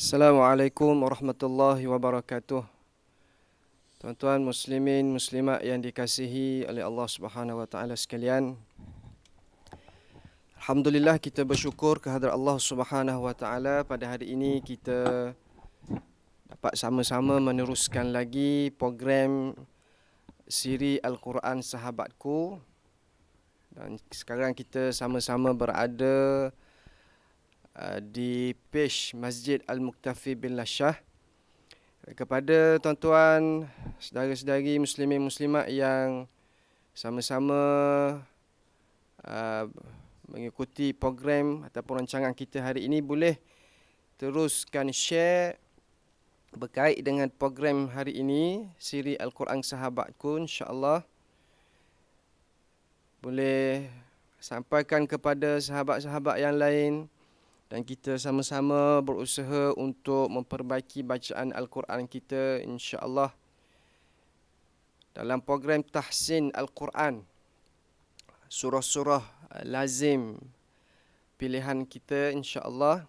Assalamualaikum warahmatullahi wabarakatuh. Tuan-tuan muslimin muslimat yang dikasihi oleh Allah Subhanahu wa taala sekalian. Alhamdulillah, kita bersyukur kehadrat Allah Subhanahu wa taala pada hari ini kita dapat sama-sama meneruskan lagi program siri Al-Quran Sahabatku. Dan sekarang kita sama-sama berada di page Masjid Al-Muktafi bin Lashah. Kepada tuan-tuan, saudara-saudari muslimin muslimat yang sama-sama mengikuti program ataupun rancangan kita hari ini, boleh teruskan share berkait dengan program hari ini, siri Al-Quran Sahabatku, insya-Allah. Boleh sampaikan kepada sahabat-sahabat yang lain dan kita sama-sama berusaha untuk memperbaiki bacaan Al-Quran kita, insya-Allah. Dalam program Tahsin Al-Quran, surah-surah lazim pilihan kita, insya-Allah.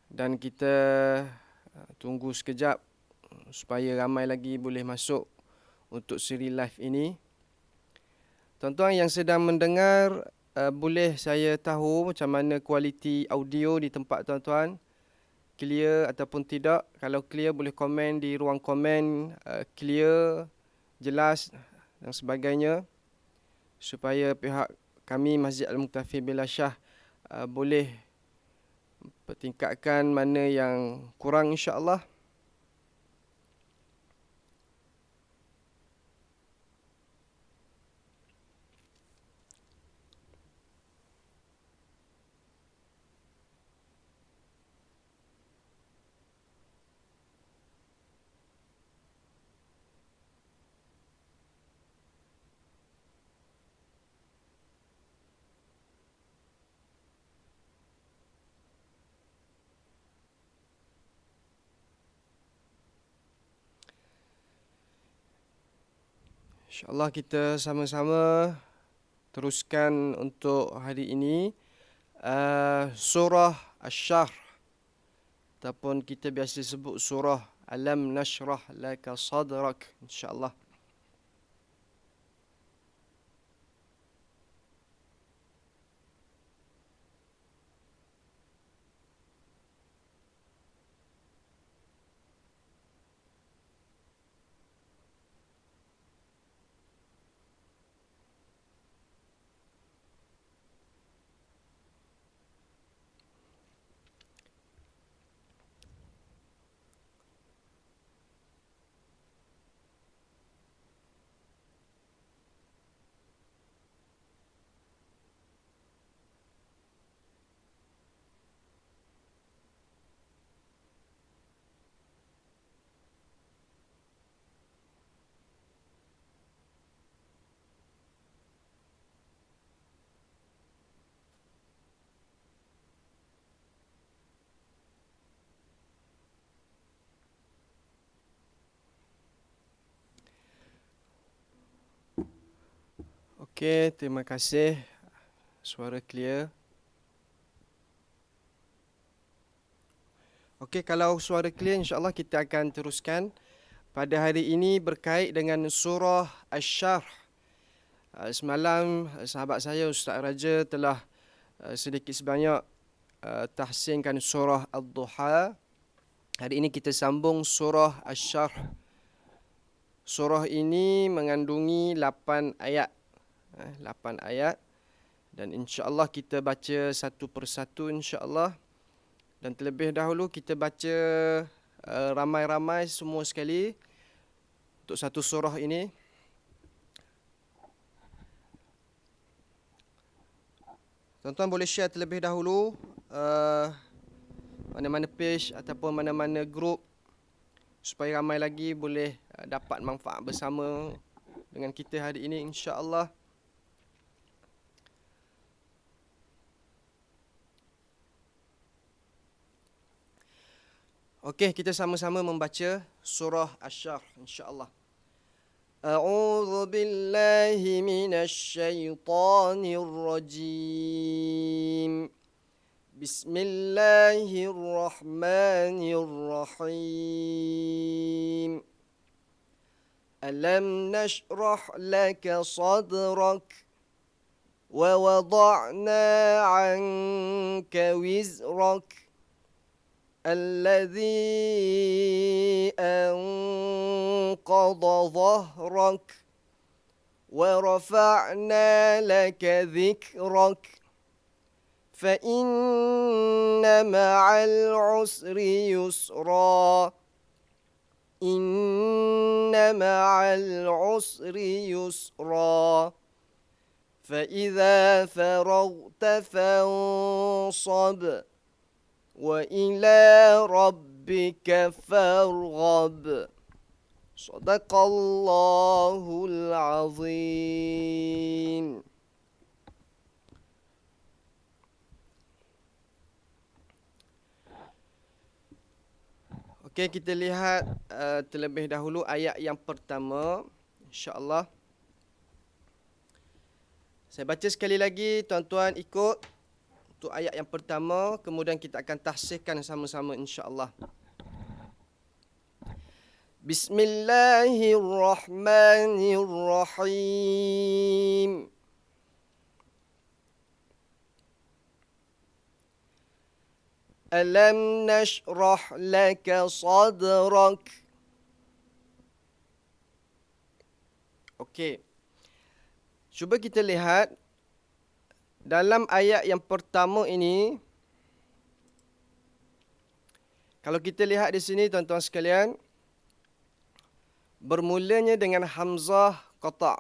Dan kita tunggu sekejap supaya ramai lagi boleh masuk untuk siri live ini. Tuan-tuan yang sedang mendengar, boleh saya tahu macam mana kualiti audio di tempat tuan-tuan? Clear ataupun tidak? Kalau clear, boleh komen di ruang komen, clear, jelas dan sebagainya, supaya pihak kami Masjid Al-Muktafi bin Lashah boleh pertingkatkan mana yang kurang, insya-Allah. InsyaAllah kita sama-sama teruskan untuk hari ini surah Asy-Syarh, ataupun kita biasa sebut surah Alam Nashrah Laka Sadrak, insya-Allah. Okey, terima kasih. Suara clear. Okey, kalau suara clear, insya-Allah kita akan teruskan. Pada hari ini berkait dengan surah Asy-Syarh. Semalam sahabat saya Ustaz Raja telah sedikit sebanyak tahsinkan surah Ad-Duha. Hari ini kita sambung surah Asy-Syarh. Surah ini mengandungi 8 ayat. 8 ayat. Dan insya-Allah kita baca satu persatu, insya-Allah. Dan terlebih dahulu kita baca ramai-ramai semua sekali untuk satu surah ini. Tuan-tuan boleh share terlebih dahulu mana-mana page ataupun mana-mana grup, supaya ramai lagi boleh dapat manfaat bersama dengan kita hari ini, insya-Allah. Okey, kita sama-sama membaca surah Asy-Syarh, insya-Allah. A'udzu billahi minasy syaithanir rajim. Bismillahirrahmanirrahim. Alam nashrah laka sadrak wa wada'na 'anka wizrak alladhi anqadha dhahrak wa rafa'na laka dhikrak fa inna ma'al usri yusra inna ma'al usri yusra fa idza faraghta fansab wa ila rabbika farghab. Sadaqallahul azim. Okey, kita lihat terlebih dahulu ayat yang pertama, insya-Allah. Saya baca sekali lagi, tuan-tuan ikut untuk ayat yang pertama, kemudian kita akan tahsihkan sama-sama insya-Allah. Bismillahirrahmanirrahim. Alam nashrah laka sadrak. Okey. Cuba kita lihat dalam ayat yang pertama ini. Kalau kita lihat di sini tuan-tuan sekalian, bermulanya dengan hamzah qata'.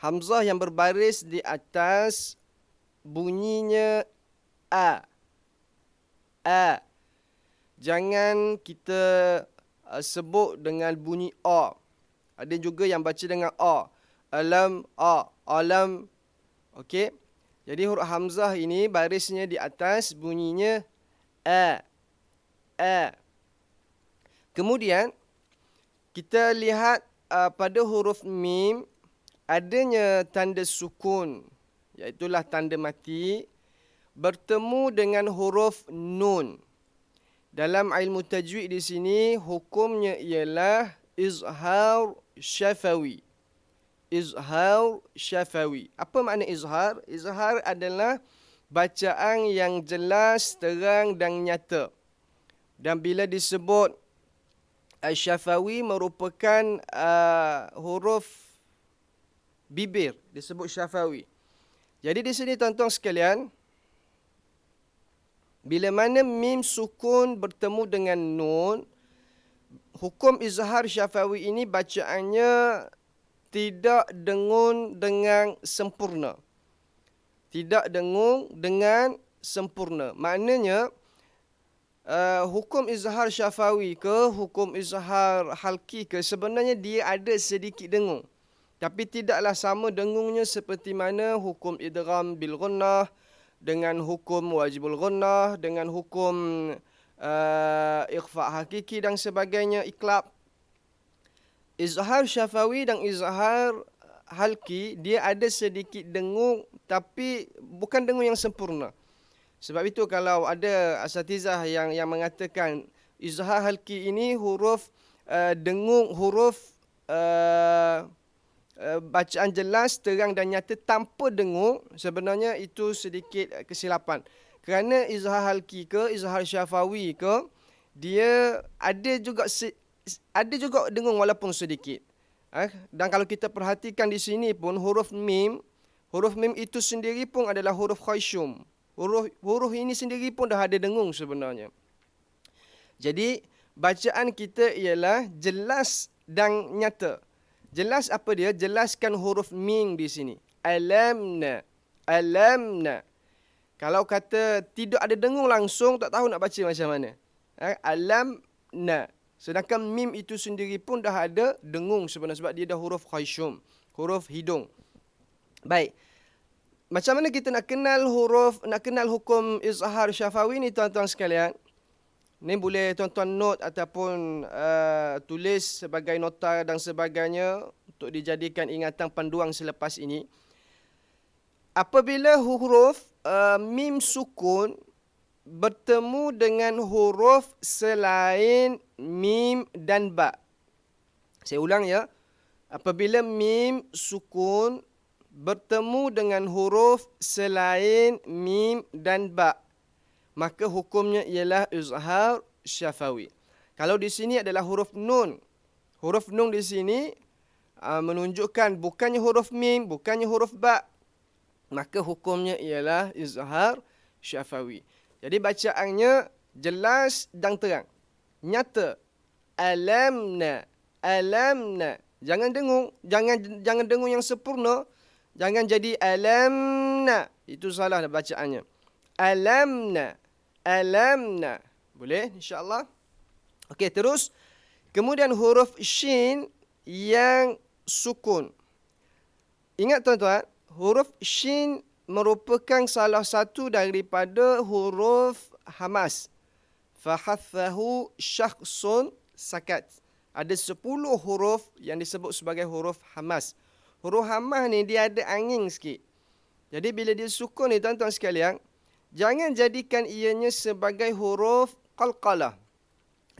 Hamzah yang berbaris di atas bunyinya a. A. Jangan kita sebut dengan bunyi a. Ada juga yang baca dengan a. Alam, a. Alam. Okey. Jadi huruf hamzah ini barisnya di atas bunyinya a. A. Kemudian kita lihat pada huruf mim adanya tanda sukun, iaitulah tanda mati, bertemu dengan huruf nun. Dalam ilmu tajwid di sini hukumnya ialah izhar syafawi. Izhar syafawi. Apa makna izhar? Izhar adalah bacaan yang jelas, terang dan nyata. Dan bila disebut syafawi merupakan huruf bibir, disebut syafawi. Jadi di sini tuan-tuan sekalian, bila mana mim sukun bertemu dengan nun, hukum izhar syafawi ini bacaannya tidak dengung dengan sempurna. Tidak dengung dengan sempurna. Maknanya, hukum izhar syafawi ke, hukum izhar halki ke, sebenarnya dia ada sedikit dengung. Tapi tidaklah sama dengungnya seperti mana hukum idgham bil ghunnah, dengan hukum wajibul ghunnah, dengan hukum ikhfa hakiki dan sebagainya, iqlab. Izhar syafawi dan izhar halki, dia ada sedikit dengung, tapi bukan dengung yang sempurna. Sebab itu kalau ada asatizah yang mengatakan izhar halki ini huruf dengung, huruf bacaan jelas, terang dan nyata tanpa dengung, sebenarnya itu sedikit kesilapan. Kerana izhar halki ke, izhar syafawi ke, dia ada juga dengung walaupun sedikit. Dan kalau kita perhatikan di sini pun huruf mim itu sendiri pun adalah huruf khayshum. Huruf ini sendiri pun dah ada dengung sebenarnya. Jadi bacaan kita ialah jelas dan nyata. Jelas apa dia? Jelaskan huruf mim di sini. Alamna. Alamna. Kalau kata tidak ada dengung langsung, tak tahu nak baca macam mana. Alamna. Sedangkan mim itu sendiri pun dah ada dengung sebenarnya, sebab dia dah huruf khayshum, huruf hidung. Baik. Macam mana kita nak kenal hukum izhar syafawi ni tuan-tuan sekalian? Ni boleh tuan-tuan note ataupun tulis sebagai nota dan sebagainya untuk dijadikan ingatan panduan selepas ini. Apabila huruf mim sukun bertemu dengan huruf selain mim dan ba. Saya ulang ya. Apabila mim sukun bertemu dengan huruf selain mim dan ba, maka hukumnya ialah izhar syafawi. Kalau di sini adalah huruf nun. Huruf nun di sini menunjukkan bukannya huruf mim, bukannya huruf ba, maka hukumnya ialah izhar syafawi. Jadi bacaannya jelas dan terang. Nyata. Alamna. Alamna. Jangan dengung. Jangan dengung yang sempurna. Jangan jadi alamna. Itu salah bacaannya. Alamna. Alamna. Boleh insya-Allah? Okey, terus. Kemudian huruf shin yang sukun. Ingat tuan-tuan, huruf shin merupakan salah satu daripada huruf hamas. Fahathahu syakhsun sakat. Ada 10 huruf yang disebut sebagai huruf hamas. Huruf hamas ni dia ada angin sikit. Jadi bila dia sukun ni tuan-tuan sekalian, jangan jadikan ianya sebagai huruf qalqalah.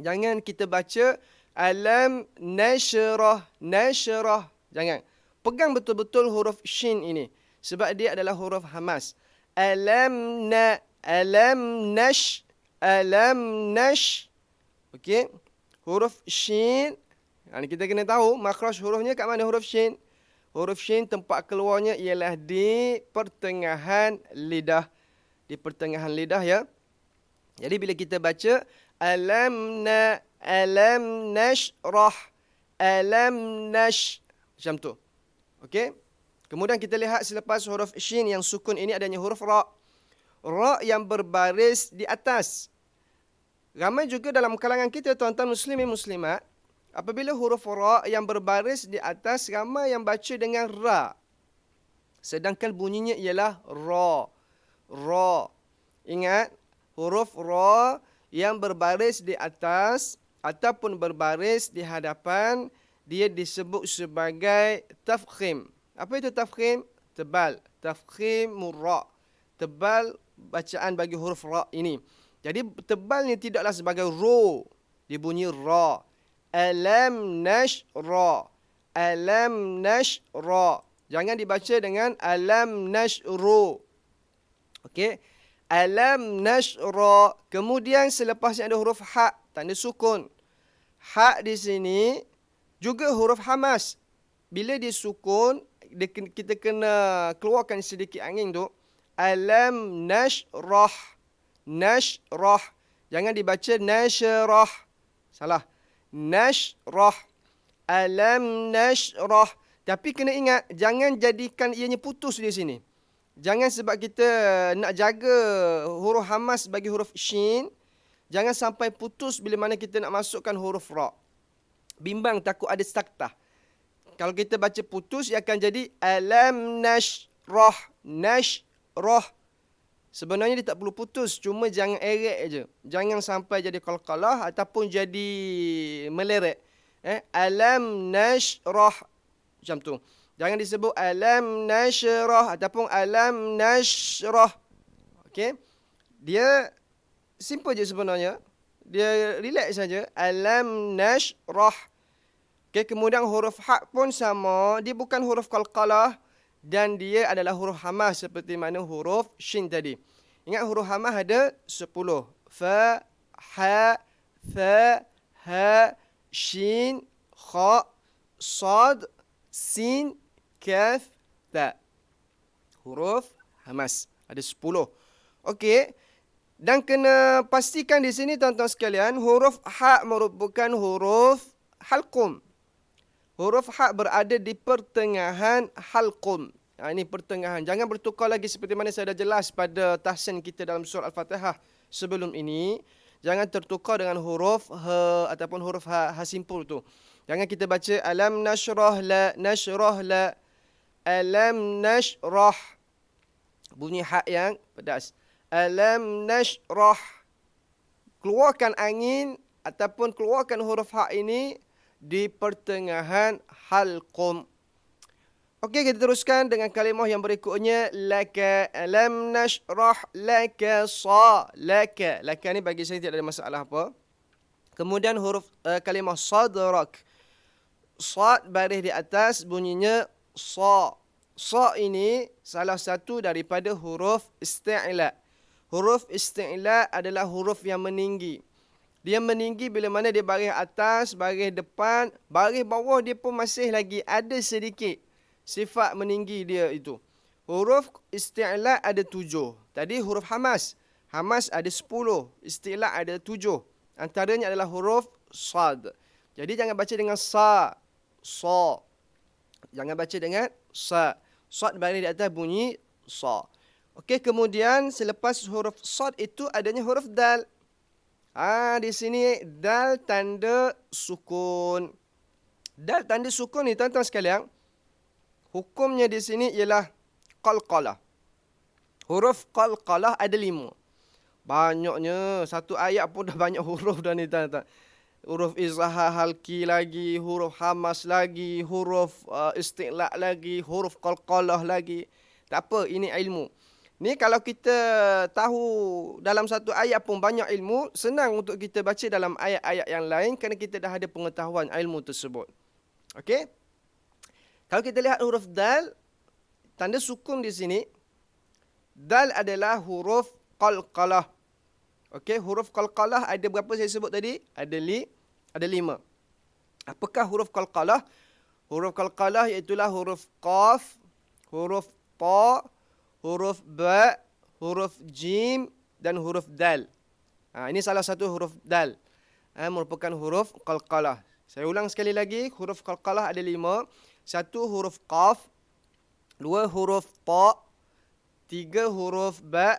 Jangan kita baca alam nasyrah, nasyrah. Jangan. Pegang betul-betul huruf shin ini. Sebab dia adalah huruf hamas. Alam na, alam nash, alam nash. Okey. Huruf shin. Kita kena tahu makhraj hurufnya kat mana huruf shin. Huruf shin tempat keluarnya ialah di pertengahan lidah. Di pertengahan lidah ya. Jadi bila kita baca alam na, alam nashrah, alam nash. Macam tu. Okey. Kemudian kita lihat selepas huruf shin yang sukun ini adanya huruf ra. Ra yang berbaris di atas. Ramai juga dalam kalangan kita tuan-tuan muslimin muslimat, apabila huruf ra yang berbaris di atas, ramai yang baca dengan ra. Sedangkan bunyinya ialah ra. Ra. Ingat, huruf ra yang berbaris di atas ataupun berbaris di hadapan, dia disebut sebagai tafkhim. Apa itu tafkhim? Tebal. Tafkhimur ra. Tebal bacaan bagi huruf ra ini. Jadi tebal ni tidaklah sebagai ro. Dia bunyi ra. Alam nashra. Alam nashra. Jangan dibaca dengan alam nashru. Okey. Alam nashra. Kemudian selepasnya ada huruf ha, tanda sukun. Ha di sini juga huruf hamas. Bila dia sukun, kita kena keluarkan sedikit angin tu. Alam nashrah. Nashrah. Jangan dibaca nashrah. Salah. Nashrah. Alam nashrah. Tapi kena ingat, jangan jadikan ianya putus di sini. Jangan sebab kita nak jaga huruf hamas bagi huruf shin, jangan sampai putus bila mana kita nak masukkan huruf ra. Bimbang takut ada saktah. Kalau kita baca putus, ia akan jadi alam nashrah. Nashrah. Sebenarnya dia tak perlu putus, cuma jangan erek je. Jangan sampai jadi qalqalah ataupun jadi meleret. Alam nashrah. Macam tu. Jangan disebut alam nashrah ataupun alam nashrah. Okey. Dia simple je sebenarnya. Dia relax saja. Alam nashrah. Okey, kemudian huruf ha pun sama, dia bukan huruf qalqalah dan dia adalah huruf hamas seperti mana huruf shin tadi. Ingat huruf hamas ada 10. Fa, ha, tha, ha, shin, kha, sad, sin, kaf, ta. Huruf hamas ada 10. Okey. Dan kena pastikan di sini tuan-tuan sekalian, huruf ha merupakan huruf halqum. Huruf ha berada di pertengahan halqum. Ini pertengahan. Jangan bertukar lagi seperti mana saya dah jelas pada tahsin kita dalam surah Al-Fatihah sebelum ini. Jangan tertukar dengan huruf ha ataupun huruf ha simpul tu. Jangan kita baca alam nashrah la, nashrah la. Alam nashrah. Bunyi ha yang pedas. Alam nashrah. Keluarkan angin ataupun keluarkan huruf ha ini di pertengahan halqum. Okey, kita teruskan dengan kalimah yang berikutnya. Laka, alam nashrah laka sa. Laka. Laka ni bagi saya tidak ada masalah apa. Kemudian huruf kalimah sadrak. Sad baris di atas bunyinya sa. Sa ini salah satu daripada huruf isti'la. Huruf isti'la adalah huruf yang meninggi. Dia meninggi bila mana dia baris atas, baris depan, baris bawah dia pun masih lagi ada sedikit sifat meninggi dia itu. Huruf isti'la ada 7. Tadi huruf hamas. Hamas ada 10. Isti'la ada 7. Antaranya adalah huruf sad. Jadi jangan baca dengan sa. Sa. Jangan baca dengan sa. Sad baris di atas bunyi sa. Okey, kemudian selepas huruf sad itu adanya huruf dal. Di sini dal tanda sukun. Dal tanda sukun ni tuan-tuan sekalian, hukumnya di sini ialah qalqalah. Huruf qalqalah ada 5. Banyaknya, satu ayat pun dah banyak huruf dah ni tuan-tuan. Huruf izhar halki lagi, huruf hamas lagi, huruf isti'la lagi, huruf qalqalah lagi. Tak apa, ini ilmu. Ni kalau kita tahu dalam satu ayat pun banyak ilmu, senang untuk kita baca dalam ayat-ayat yang lain kerana kita dah ada pengetahuan ilmu tersebut. Okey? Kalau kita lihat huruf dal, tanda sukun di sini, dal adalah huruf qalqalah. Okey, huruf qalqalah ada berapa saya sebut tadi? Ada 5. Apakah huruf qalqalah? Huruf qalqalah iaitulah huruf qaf, huruf ta, huruf ba, huruf jim dan huruf dal. Ini salah satu huruf dal. Merupakan huruf qalqalah. Saya ulang sekali lagi, huruf qalqalah ada 5. 1 huruf qaf, 2 huruf ta, 3 huruf ba,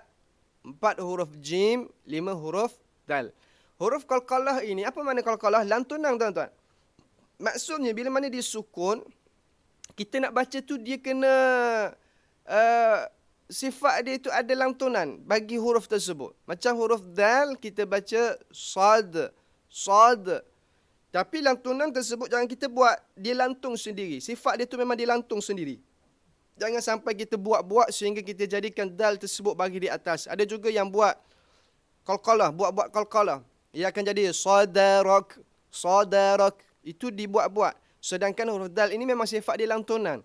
4 huruf jim, 5 huruf dal. Huruf qalqalah ini, apa makna qalqalah? Lantunan tuan-tuan. Maksudnya bila mana dia sukun, kita nak baca tu dia kena sifat dia itu ada lantunan bagi huruf tersebut. Macam huruf dal kita baca sad, sad. Tapi lantunan tersebut jangan kita buat dia lantung sendiri. Sifat dia tu memang dia lantung sendiri. Jangan sampai kita buat-buat sehingga kita jadikan dal tersebut bagi di atas. Ada juga yang buat qalqalah, buat-buat qalqalah. Ia akan jadi sadarak, sadarak. Itu dibuat-buat. Sedangkan huruf dal ini memang sifat dia lantunan.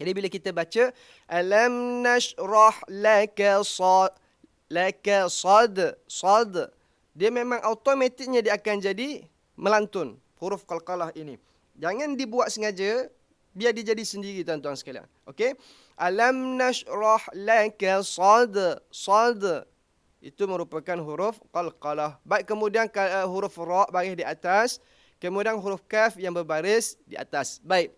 Jadi bila kita baca alam nashrah laka sad, sad, dia memang automatiknya dia akan jadi melantun huruf qalqalah ini. Jangan dibuat sengaja, biar dia jadi sendiri tuan-tuan sekalian. Okey? Alam nashrah laka sad, sad. Itu merupakan huruf qalqalah. Baik, kemudian huruf ra baris di atas, kemudian huruf kaf yang berbaris di atas. Baik.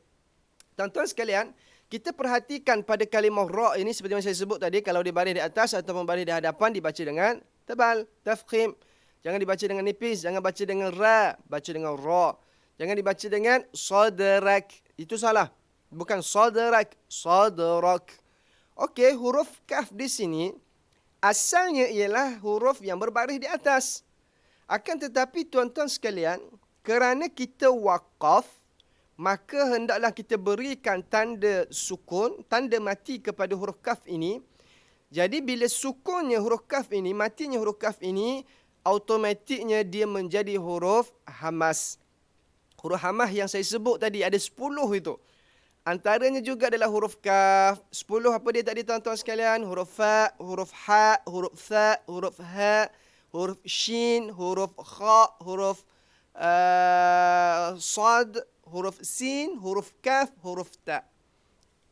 Tuan-tuan sekalian, kita perhatikan pada kalimah ra ini seperti yang saya sebut tadi, kalau dibaris di atas atau baris di hadapan dibaca dengan tebal, tafkhim. Jangan dibaca dengan nipis, jangan baca dengan ra, baca dengan ra. Jangan dibaca dengan sadrak. Itu salah. Bukan sadrak, sadrak. Okey, huruf kaf di sini asalnya ialah huruf yang berbaris di atas. Akan tetapi tuan-tuan sekalian, kerana kita waqaf, maka hendaklah kita berikan tanda sukun, tanda mati kepada huruf kaf ini. Jadi bila sukunnya huruf kaf ini, matinya huruf kaf ini, automatiknya dia menjadi huruf hamas. Huruf hamas yang saya sebut tadi ada 10 itu. Antaranya juga adalah huruf kaf. 10 apa dia tadi tuan-tuan sekalian? Huruf fa, huruf ha, huruf tha, huruf ha, huruf shin, huruf kha, huruf sad, huruf sin, huruf kaf, huruf ta.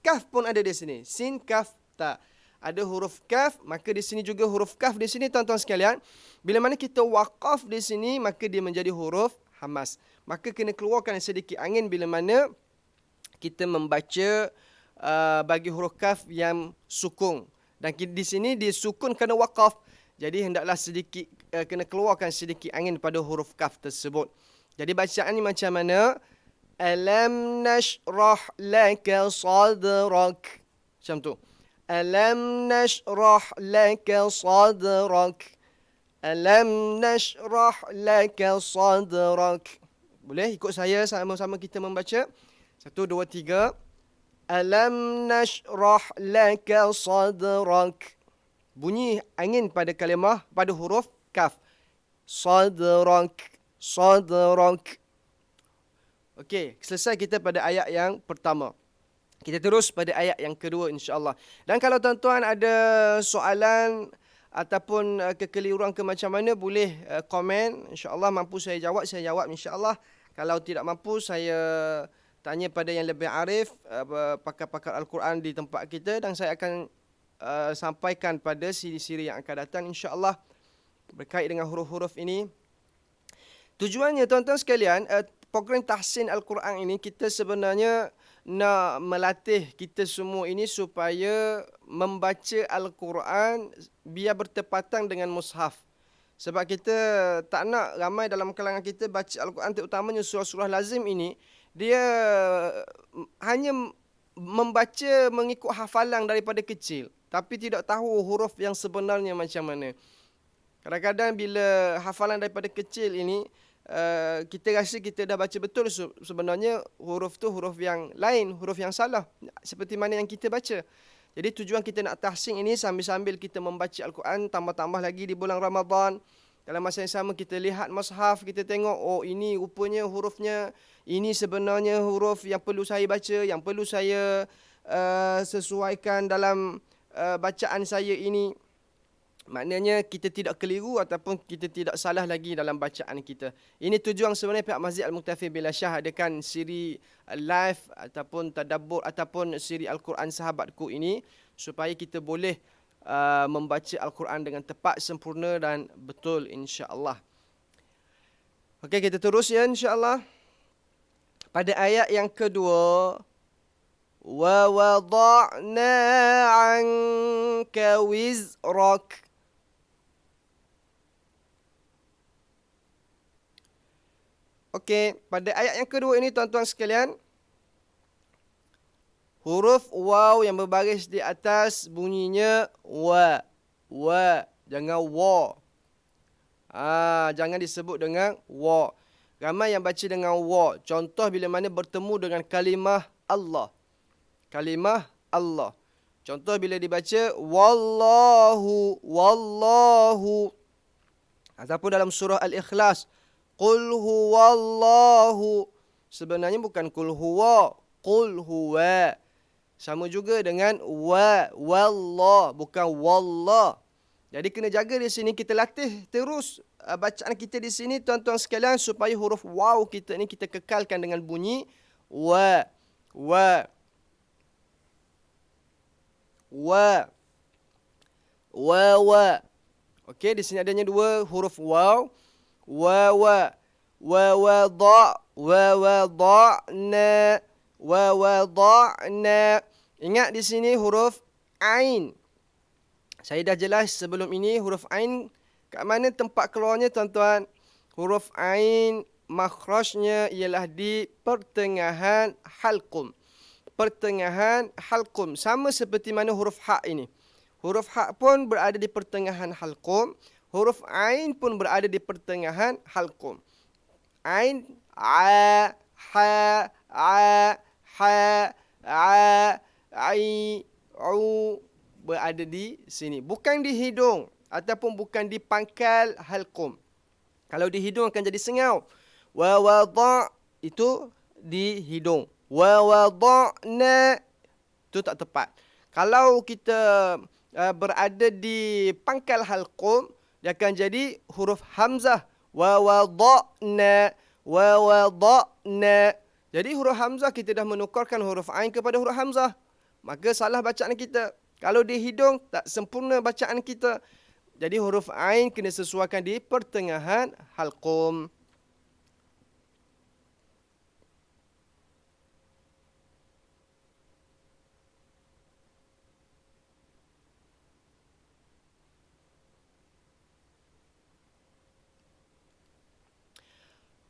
Kaf pun ada di sini. Sin, kaf, ta. Ada huruf kaf, maka di sini juga huruf kaf di sini tuan-tuan sekalian. Bila mana kita waqaf di sini, maka dia menjadi huruf hamas. Maka kena keluarkan sedikit angin bila mana kita membaca bagi huruf kaf yang sukun. Dan di sini dia sukun kerana waqaf. Jadi hendaklah sedikit kena keluarkan sedikit angin pada huruf kaf tersebut. Jadi bacaan ni macam mana? Alam nashrah laka sadrak. Macam tu. Alam nashrah laka sadrak. Alam nashrah laka sadrak. Boleh ikut saya sama-sama kita membaca. 1, 2, 3. Alam nashrah laka sadrak. Bunyi angin pada kalimah, pada huruf kaf. Sadrak, sadrak. Okey, selesai kita pada ayat yang pertama. Kita terus pada ayat yang kedua insya-Allah. Dan kalau tuan-tuan ada soalan ataupun kekeliruan ke macam mana, boleh komen. InsyaAllah mampu saya jawab insya-Allah. Kalau tidak mampu, saya tanya pada yang lebih arif, pakar-pakar Al-Quran di tempat kita, dan saya akan sampaikan pada siri-siri yang akan datang insya-Allah berkait dengan huruf-huruf ini. Tujuannya tuan-tuan sekalian, program tahsin Al-Quran ini kita sebenarnya nak melatih kita semua ini supaya membaca Al-Quran biar bertepatan dengan mushaf. Sebab kita tak nak ramai dalam kalangan kita baca Al-Quran, terutamanya surah-surah lazim ini, dia hanya membaca mengikut hafalan daripada kecil, tapi tidak tahu huruf yang sebenarnya macam mana. Kadang-kadang bila hafalan daripada kecil ini, kita rasa kita dah baca betul, sebenarnya huruf tu huruf yang lain, huruf yang salah, seperti mana yang kita baca. Jadi tujuan kita nak tahsin ini, sambil-sambil kita membaca Al-Quran, tambah-tambah lagi di bulan Ramadan. Dalam masa yang sama kita lihat mushaf, kita tengok, oh ini rupanya hurufnya, ini sebenarnya huruf yang perlu saya baca, yang perlu saya sesuaikan dalam bacaan saya ini. Maknanya kita tidak keliru ataupun kita tidak salah lagi dalam bacaan kita. Ini tujuan sebenarnya pihak Masjid Al-Muqtafi Billah Shah adakan siri live ataupun tadabbur ataupun siri Al-Quran Sahabatku ini, supaya kita boleh membaca Al-Quran dengan tepat, sempurna dan betul insya-Allah. Okey, kita terus ya insya-Allah. Pada ayat yang kedua, wa wada'na 'anka wizrak. Okey, pada ayat yang kedua ini tuan-tuan sekalian, huruf waw yang berbaris di atas bunyinya wa. Wa, jangan wa. Jangan disebut dengan wa. Ramai yang baca dengan wa. Contoh bila mana bertemu dengan kalimah Allah. Kalimah Allah. Contoh bila dibaca wallahu, wallahu. Ataupun dalam surah Al-Ikhlas, qul huwallahu. Sebenarnya bukan qul huwa, qul huwa. Sama juga dengan wa, wallah, bukan wallah. Jadi kena jaga di sini, kita latih terus bacaan kita di sini tuan-tuan sekalian, supaya huruf waw kita ni kita kekalkan dengan bunyi wa, wa, wa, wa, wa. Okey, di sini adanya dua huruf waw. Wa, wa, wa, wada'na, wa, wada'na. Ingat di sini huruf ain. Saya dah jelas sebelum ini huruf ain kat mana tempat keluarnya tuan-tuan. Huruf ain makhrajnya ialah di pertengahan halqum. Pertengahan halqum, sama seperti mana huruf ha ini. Huruf ha pun berada di pertengahan halqum. Huruf ain pun berada di pertengahan halqum. Ain, a, ha, a, ha, a, ai, u, berada di sini. Bukan di hidung ataupun bukan di pangkal halqum. Kalau di hidung akan jadi sengau. Wa wada' itu di hidung. Wa wada'na itu tak tepat. Kalau kita berada di pangkal halqum, dia akan jadi huruf hamzah. Wa wada'na, wa wada'na. Jadi huruf hamzah kita dah menukarkan huruf ain kepada huruf hamzah. Maka salah bacaan kita. Kalau di hidung, tak sempurna bacaan kita. Jadi huruf ain kena sesuaikan di pertengahan halqum.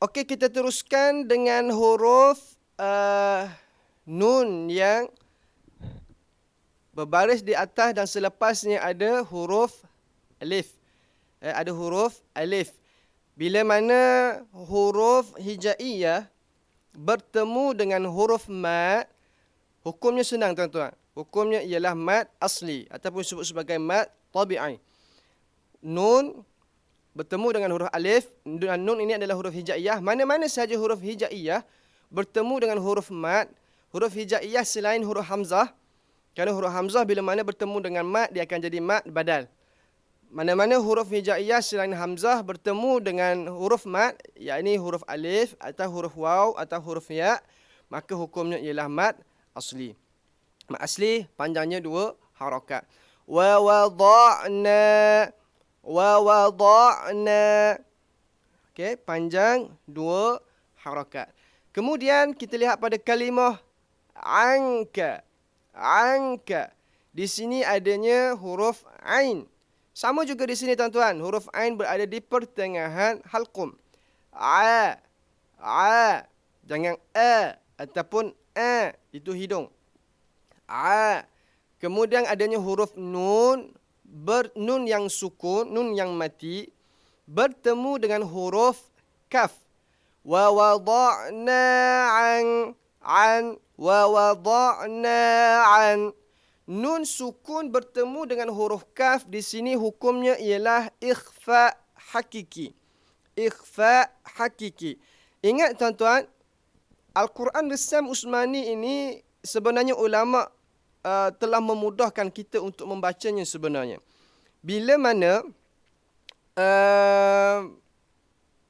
Okey, kita teruskan dengan huruf nun yang berbaris di atas dan selepasnya ada huruf alif. Ada huruf alif. Bila mana huruf hijaiyah bertemu dengan huruf mat, Hukumnya senang tuan-tuan. Hukumnya ialah mad asli ataupun disebut sebagai mad tabi'i. Nun bertemu dengan huruf alif, dan nun ini adalah huruf hijaiyah. Mana-mana sahaja huruf hijaiyah bertemu dengan huruf mad, huruf hijaiyah selain huruf hamzah. Kerana huruf hamzah bila mana bertemu dengan mad, dia akan jadi mad badal. Mana-mana huruf hijaiyah selain hamzah bertemu dengan huruf mad, yakni huruf alif atau huruf waw atau huruf ya, maka hukumnya ialah mad asli. Mad asli panjangnya 2 harakat. Wa wada'na, wa wada'na. Okey, panjang 2 harakat. Kemudian kita lihat pada kalimah anka. Anka. Di sini adanya huruf ain. Sama juga di sini tuan-tuan, huruf ain berada di pertengahan halqum. A. A. Jangan ataupun itu hidung. A. Kemudian adanya huruf nun, nun yang sukun, nun yang mati, bertemu dengan huruf kaf. Wa wada'na an, wa wada'na an. Nun sukun bertemu dengan huruf kaf di sini hukumnya ialah ikhfa hakiki. Ikhfa hakiki. Ingat tuan-tuan, Al-Quran Resam Usmani ini sebenarnya ulama telah memudahkan kita untuk membacanya sebenarnya. Bila mana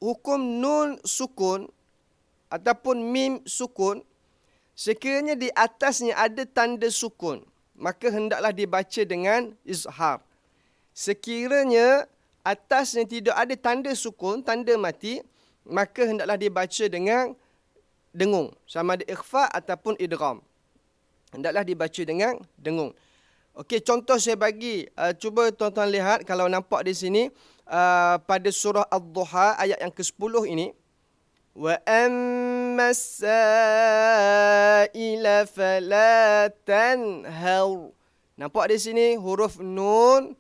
hukum nun sukun ataupun mim sukun, sekiranya di atasnya ada tanda sukun, maka hendaklah dibaca dengan izhar. Sekiranya atasnya tidak ada tanda sukun, tanda mati, maka hendaklah dibaca dengan dengung. Sama ada ikhfa ataupun idgham. Hendaklah dibaca dengan dengung. Okey, contoh saya bagi. Cuba tuan-tuan lihat kalau nampak di sini. Pada surah Ad-Duha ayat yang ke-10 ini. Wa amma as-sa'ila fala tanhar. Nampak di sini huruf nun,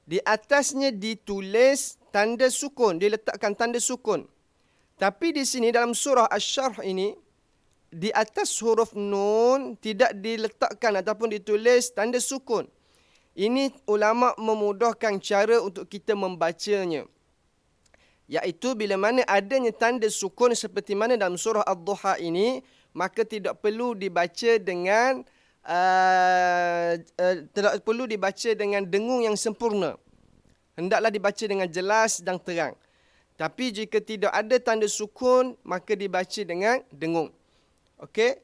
di atasnya ditulis tanda sukun, diletakkan tanda sukun. Tapi di sini dalam surah Asy-Syarh ini, di atas huruf nun tidak diletakkan ataupun ditulis tanda sukun. Ini ulama memudahkan cara untuk kita membacanya. Iaitu bila mana adanya tanda sukun seperti mana dalam surah Ad-Duha ini, maka tidak perlu dibaca dengan dengung yang sempurna. Hendaklah dibaca dengan jelas dan terang. Tapi jika tidak ada tanda sukun, maka dibaca dengan dengung. Okey.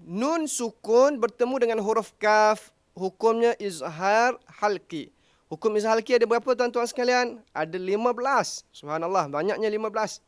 Nun sukun bertemu dengan huruf kaf, hukumnya izhar halqi. Hukum izhar halqi ada berapa tuan-tuan sekalian? Ada 15. Subhanallah, banyaknya 15.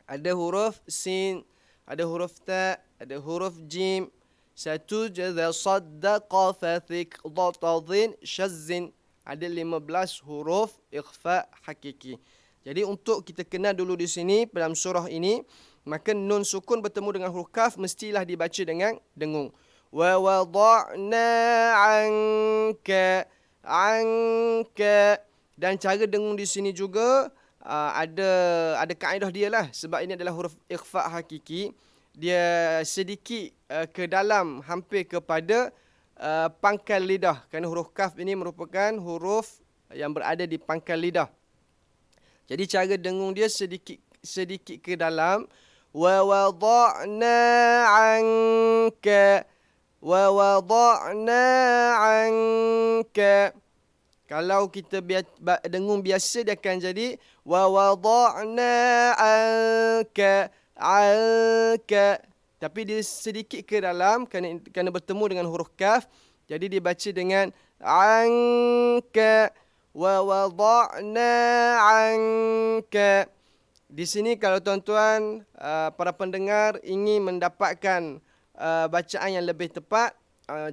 Ada huruf sin, ada huruf ta, ada huruf jim. Satu jadha saddaqa fathik dhatadhin shazzin. Ada 15 huruf ikhfa hakiki. Jadi untuk kita kenal dulu di sini dalam surah ini, maka nun sukun bertemu dengan huruf kaf mestilah dibaca dengan dengung. Wa wada'na anka. Dan cara dengung di sini juga ada kaedah dia lah. Sebab ini adalah huruf ikhfa hakiki. Dia sedikit ke dalam hampir kepada pangkal lidah. Kerana huruf kaf ini merupakan huruf yang berada di pangkal lidah. Jadi cara dengung dia sedikit ke dalam. Wa wada'na anka. Wa wada'na anka. Kalau kita dengung biasa, dia akan jadi wa wada'na anka. Anka. Tapi dia sedikit ke dalam kerana bertemu dengan huruf kaf. Jadi dibaca dengan anka. Wa wada'na anka. Di sini kalau tuan-tuan, para pendengar ingin mendapatkan bacaan yang lebih tepat,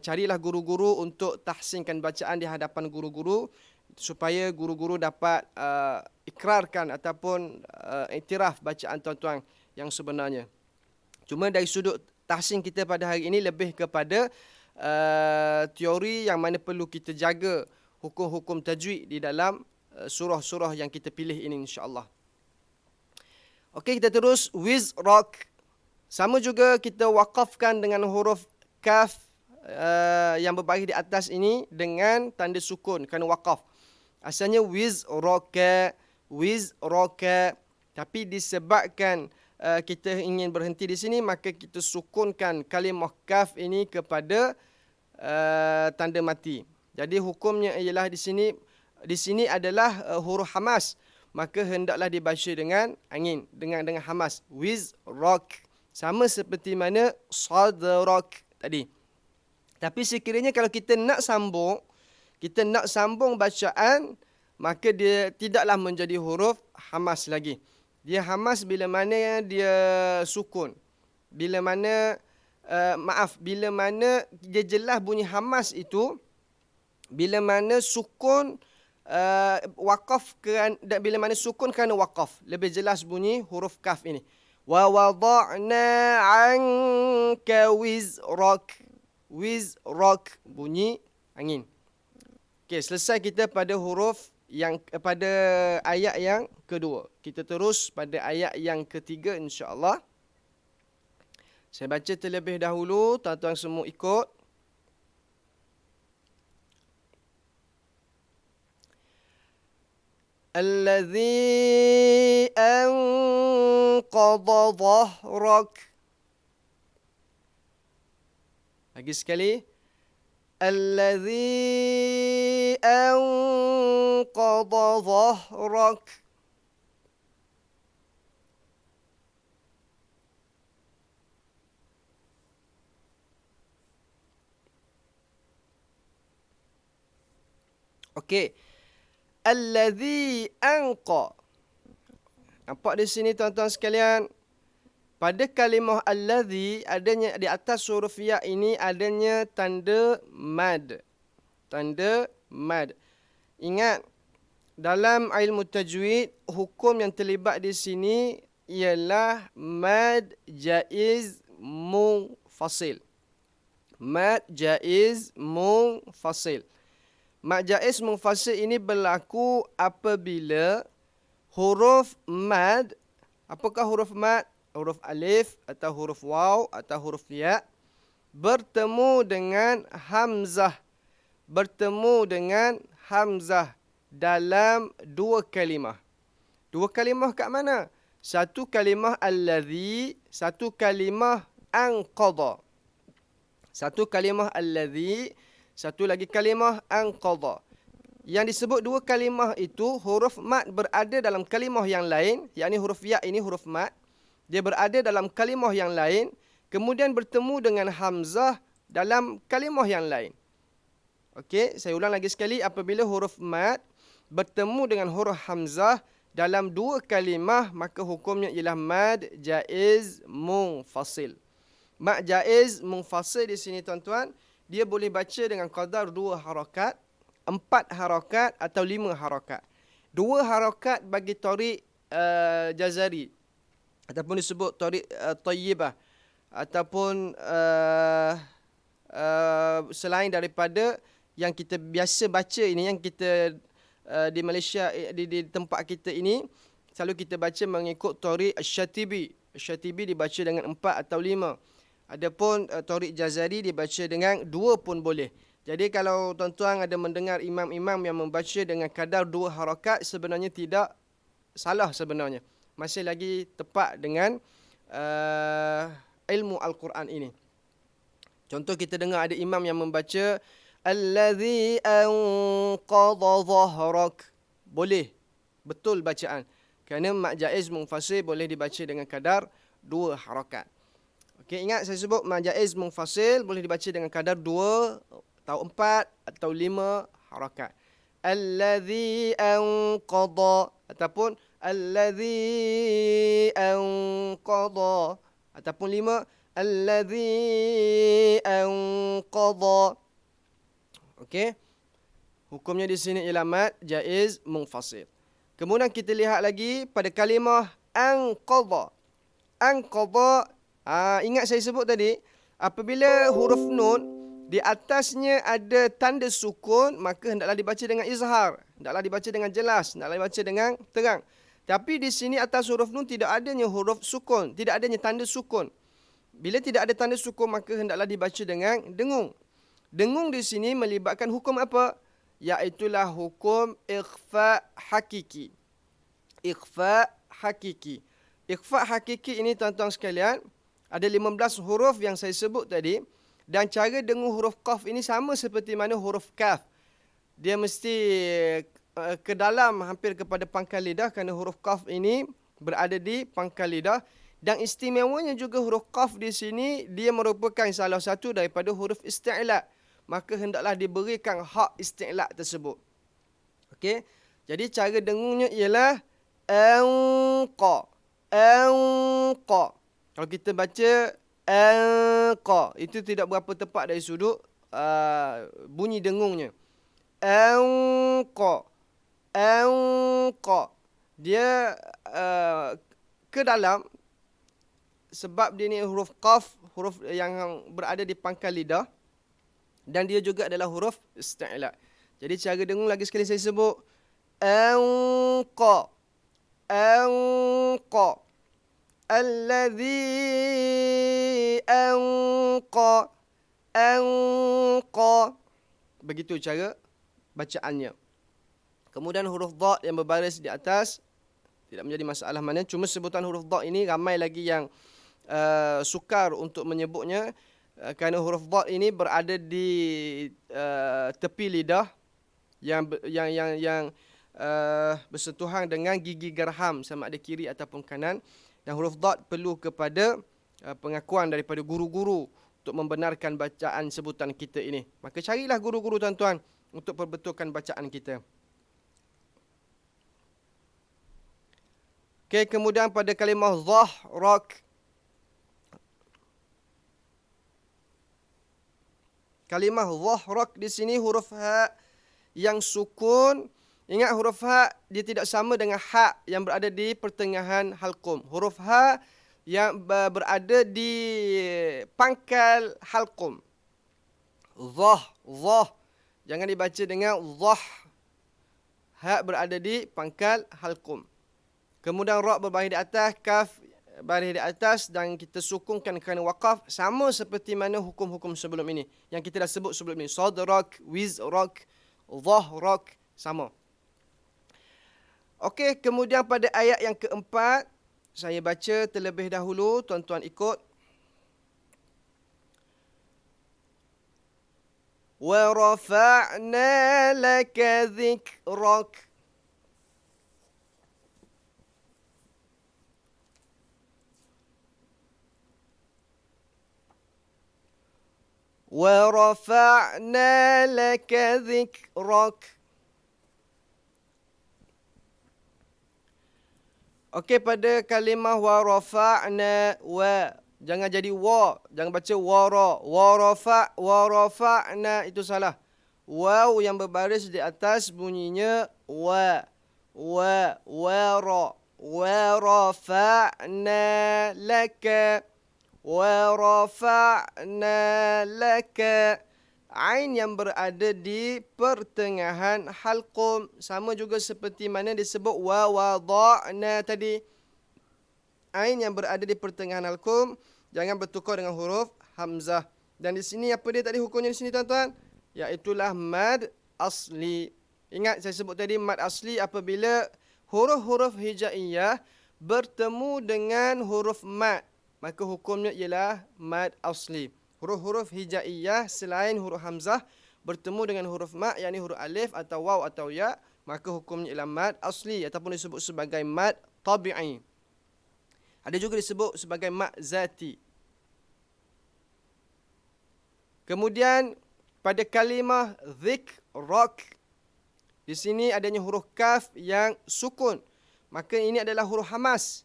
carilah guru-guru untuk tahsinkan bacaan di hadapan guru-guru supaya guru-guru dapat ikrarkan ataupun iktiraf bacaan tuan-tuan yang sebenarnya. Cuma dari sudut tahsin kita pada hari ini lebih kepada teori yang mana perlu kita jaga hukum-hukum tajwid di dalam surah-surah yang kita pilih ini insya-Allah. Okey, kita terus wizrak. Sama juga kita waqafkan dengan huruf kaf yang berbaris di atas ini dengan tanda sukun kerana waqaf. Asalnya wizraka, wizraka. Tapi disebabkan kita ingin berhenti di sini, maka kita sukunkan kalimah kaf ini kepada tanda mati. Jadi hukumnya ialah di sini adalah huruf hamas. Maka hendaklah dibaca dengan angin, dengan hamas. Wizrak. Sama seperti mana sadrak tadi. Tapi sekiranya kalau kita nak sambung bacaan, maka dia tidaklah menjadi huruf hamas lagi. Dia hamas bila mana dia sukun. Bila mana bila mana dia jelas bunyi hamas itu bila mana sukun waqaf bila mana sukun kerana waqaf. Lebih jelas bunyi huruf kaf ini. Wa wada'na 'anka wizrak. Wizrak bunyi angin. Okey, selesai kita pada pada ayat yang kedua. Kita terus pada ayat yang ketiga insya-Allah. Saya baca terlebih dahulu, tuan-tuan semua ikut. Allazi anqadha dhahrak. Lagi sekali. Allazi anqadha dhahrak. Okey. Allazi anqa. Nampak di sini tuan-tuan sekalian? Pada kalimah allazi adanya di atas huruf ya ini adanya tanda mad. Tanda mad. Ingat, dalam ilmu tajwid, hukum yang terlibat di sini ialah mad jaiz munfasil. Mad jaiz munfasil. Mad jaiz munfasil ini berlaku apabila huruf mad, apakah huruf mad? Huruf alif atau huruf waw atau huruf ya bertemu dengan hamzah. Bertemu dengan hamzah dalam dua kalimah. Dua kalimah kat mana? Satu kalimah allazi, satu kalimah anqadha. Satu kalimah allazi, satu lagi kalimah anqadha. Yang disebut dua kalimah itu, huruf mad berada dalam kalimah yang lain, yakni huruf ya ini huruf mad. Dia berada dalam kalimah yang lain, kemudian bertemu dengan hamzah dalam kalimah yang lain. Okey, saya ulang lagi sekali. Apabila huruf mad bertemu dengan huruf hamzah dalam dua kalimah, maka hukumnya ialah mad jaiz munfasil. Mad jaiz munfasil di sini tuan-tuan, dia boleh baca dengan qadar 2 harakat, 4 harakat atau 5 harakat. 2 harakat bagi tarik jazari, ataupun disebut tarik tayyibah, ataupun selain daripada yang kita biasa baca ini, yang kita di Malaysia, di tempat kita ini, selalu kita baca mengikut tarik Asy-Syatibi. Asy-Syatibi dibaca dengan 4 atau 5. Adapun tarik jazari dibaca dengan 2 pun boleh. Jadi kalau tuan-tuan ada mendengar imam-imam yang membaca dengan kadar 2 harakat, sebenarnya tidak salah sebenarnya. Masih lagi tepat dengan ilmu Al-Quran ini. Contoh, kita dengar ada imam yang membaca allazi anqadha dhahrak. Boleh, betul bacaan. Kerana mad jaiz munfasil boleh dibaca dengan kadar 2 harakat. Okey, ingat saya sebut mad jaiz munfasil boleh dibaca dengan kadar 2 atau 4 atau 5 harakat. Allazi anqadha ataupun allazi anqadha ataupun 5 allazi anqadha. Okey. Hukumnya di sini ialah mad jaiz munfasil. Kemudian kita lihat lagi pada kalimah anqadha. Anqadha, ingat saya sebut tadi, apabila huruf nun di atasnya ada tanda sukun, maka hendaklah dibaca dengan izhar, hendaklah dibaca dengan jelas, hendaklah dibaca dengan terang. Tapi di sini atas huruf nun tidak adanya huruf sukun, tidak adanya tanda sukun. Bila tidak ada tanda sukun, maka hendaklah dibaca dengan dengung. Dengung di sini melibatkan hukum apa? Iaitulah hukum ikhfa hakiki. Ikhfa hakiki. Ikhfa hakiki ini tuan-tuan sekalian, ada 15 huruf yang saya sebut tadi, dan cara dengung huruf qaf ini sama seperti mana huruf kaf. Dia mesti ke dalam hampir kepada pangkal lidah kerana huruf qaf ini berada di pangkal lidah. Dan istimewanya juga huruf qaf di sini, dia merupakan salah satu daripada huruf isti'la. Maka hendaklah diberikan hak isti'la tersebut. Okey. Jadi cara dengungnya ialah anqa. Anqa. Kalau kita baca anqa, itu tidak berapa tepat dari sudut bunyi dengungnya. Anqa. Anqa. Dia ke dalam, sebab dia ni huruf qaf, huruf yang berada di pangkal lidah, dan dia juga adalah huruf isti'la. Jadi cara dengung lagi sekali saya sebut anqa. Anqa. Alladhi anqa. Anqa. Begitu cara bacaannya. Kemudian huruf dha yang berbaris di atas tidak menjadi masalah mana. Cuma sebutan huruf dha ini ramai lagi yang sukar untuk menyebutnya, kerana huruf dha ini berada di tepi lidah yang bersentuhan dengan gigi gerham sama ada kiri ataupun kanan. Dan huruf dha perlu kepada pengakuan daripada guru-guru untuk membenarkan bacaan sebutan kita ini. Maka carilah guru-guru tuan-tuan untuk perbetulkan bacaan kita. Okey, kemudian pada kalimah dhahrak. Kalimah dhahrak di sini huruf ha yang sukun. Ingat huruf ha dia tidak sama dengan ha yang berada di pertengahan halqum. Huruf ha yang berada di pangkal halqum. Dhah. Jangan dibaca dengan dhah. Ha berada di pangkal halqum. Kemudian ra berbaris di atas, kaf baris di atas, dan kita sukunkan kerana waqaf, sama seperti mana hukum-hukum sebelum ini yang kita dah sebut sebelum ini. Sadrak, wizrak, dhahrak, sama. Okey, kemudian pada ayat yang keempat, saya baca terlebih dahulu, tuan-tuan ikut. Wa rafa'na laka dhikrak. وَرَفَعْنَا لَكَ ذِكْرَكَ. Okey, pada kalimah wa rafa'na, wa jangan jadi wa, jangan baca wara. Wa rafa'na itu salah. Waw yang berbaris di atas bunyinya wa. Wa rafa'na laka. وَرَفَعْنَا لَكَ. Ain yang berada di pertengahan halqum, sama juga seperti mana disebut wa wada'na tadi. Ain yang berada di pertengahan halqum jangan bertukar dengan huruf hamzah. Dan di sini apa dia tadi hukumnya di sini tuan-tuan? Iaitulah mad asli. Ingat saya sebut tadi mad asli apabila huruf-huruf hijaiyah bertemu dengan huruf mad, maka hukumnya ialah mad asli. Huruf-huruf hijaiyah selain huruf hamzah bertemu dengan huruf mad, yakni huruf alif atau waw atau ya, maka hukumnya ialah mad asli ataupun disebut sebagai mad tabi'i. Ada juga disebut sebagai mad zati. Kemudian pada kalimah dhikrak, di sini adanya huruf kaf yang sukun, maka ini adalah huruf hamas.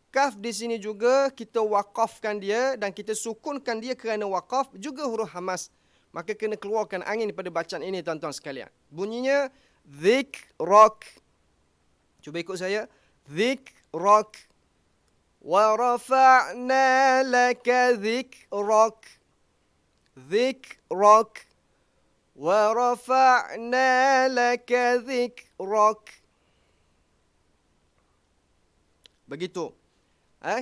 Kaf di sini juga kita waqafkan dia dan kita sukunkan dia kerana waqaf, juga huruf hamas. Maka kena keluarkan angin pada bacaan ini tuan-tuan sekalian. Bunyinya dhikrak. Cuba ikut saya. Dhikrak. Wa rafa'na laka dhikrak. Dhikrak. Wa rafa'na laka dhikrak. Begitu.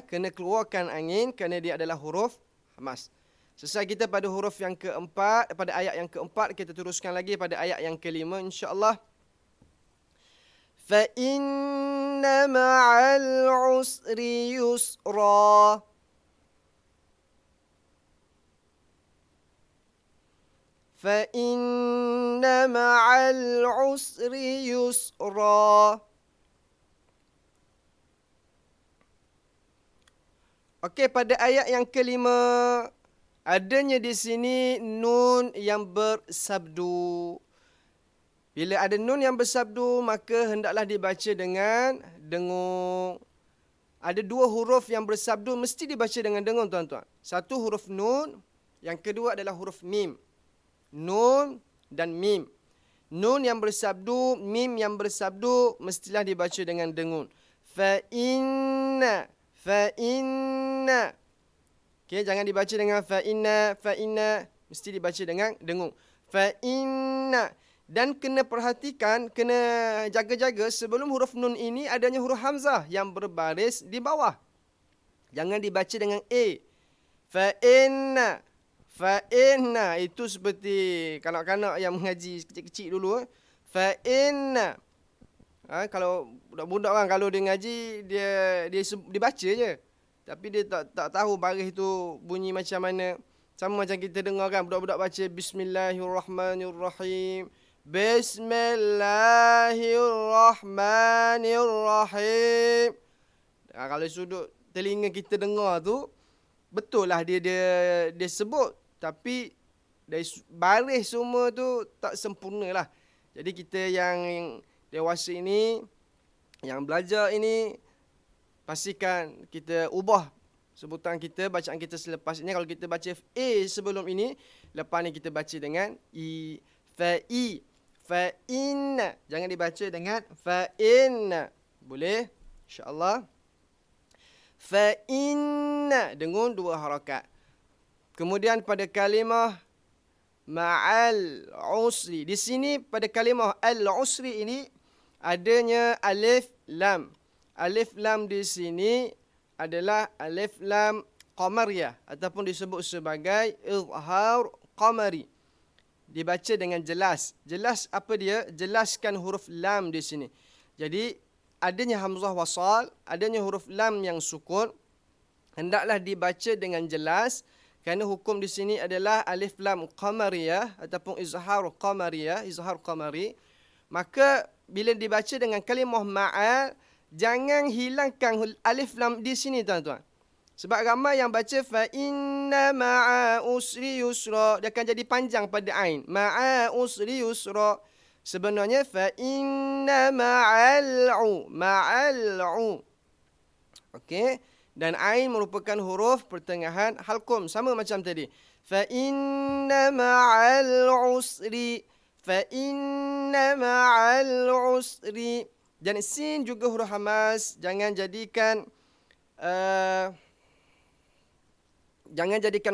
Kena keluarkan angin kerana dia adalah huruf hamas. Selesai kita pada huruf yang keempat, pada ayat yang keempat, kita teruskan lagi pada ayat yang kelima insya-Allah. Fa inna ma'al usri yusra. Fa inna ma'al usri yusra. Okey, pada ayat yang kelima, adanya di sini nun yang bersabdu. Bila ada nun yang bersabdu, maka hendaklah dibaca dengan dengung. Ada dua huruf yang bersabdu, mesti dibaca dengan dengung, tuan-tuan. Satu huruf nun, yang kedua adalah huruf mim. Nun dan mim. Nun yang bersabdu, mim yang bersabdu, mestilah dibaca dengan dengung. Fa inna. Okey, jangan dibaca dengan fa inna, mesti dibaca dengan dengung. Fa inna. Dan kena perhatikan, kena jaga-jaga sebelum huruf nun ini adanya huruf hamzah yang berbaris di bawah. Jangan dibaca dengan a. Fa inna itu seperti kanak-kanak yang mengaji kecil-kecil dulu. Fa inna. Kalau budak-budak kan, kalau dia ngaji, dia baca je. Tapi dia tak tahu baris tu bunyi macam mana. Sama macam kita dengar kan, budak-budak baca Bismillahirrahmanirrahim. Bismillahirrahmanirrahim. Kalau sudut telinga kita dengar tu, betul lah dia sebut. Tapi dari baris semua tu tak sempurna lah. Jadi kita yang dewasa ini, yang belajar ini, pastikan kita ubah sebutan kita, bacaan kita selepas ini. Kalau kita baca A sebelum ini, lepas ni kita baca dengan I. Fa inna. Jangan dibaca dengan fa inna. Boleh? InsyaAllah. Fa inna. Dengung dua harakat. Kemudian pada kalimah ma'al usri. Di sini pada kalimah al-usri ini adanya alif lam. Alif lam di sini adalah alif lam qamariyah ataupun disebut sebagai izhar qamari. Dibaca dengan jelas. Jelas apa dia? Jelaskan huruf lam di sini. Jadi adanya hamzah wasal, adanya huruf lam yang sukun, hendaklah dibaca dengan jelas kerana hukum di sini adalah alif lam qamariyah ataupun izhar qamariyah, izhar qamari. Maka bila dibaca dengan kalimah ma'al, jangan hilangkan alif lam di sini, tuan-tuan. Sebab ramai yang baca fa inna ma'a usri yusra, dia akan jadi panjang pada ain. Ma'a usri yusra. Sebenarnya fa inna ma'al'u. Okey, dan ain merupakan huruf pertengahan halqum, sama macam tadi. Fa inna ma'al usri. Fa inna ma'al usri. Dan sin juga huruf hamas, jangan jadikan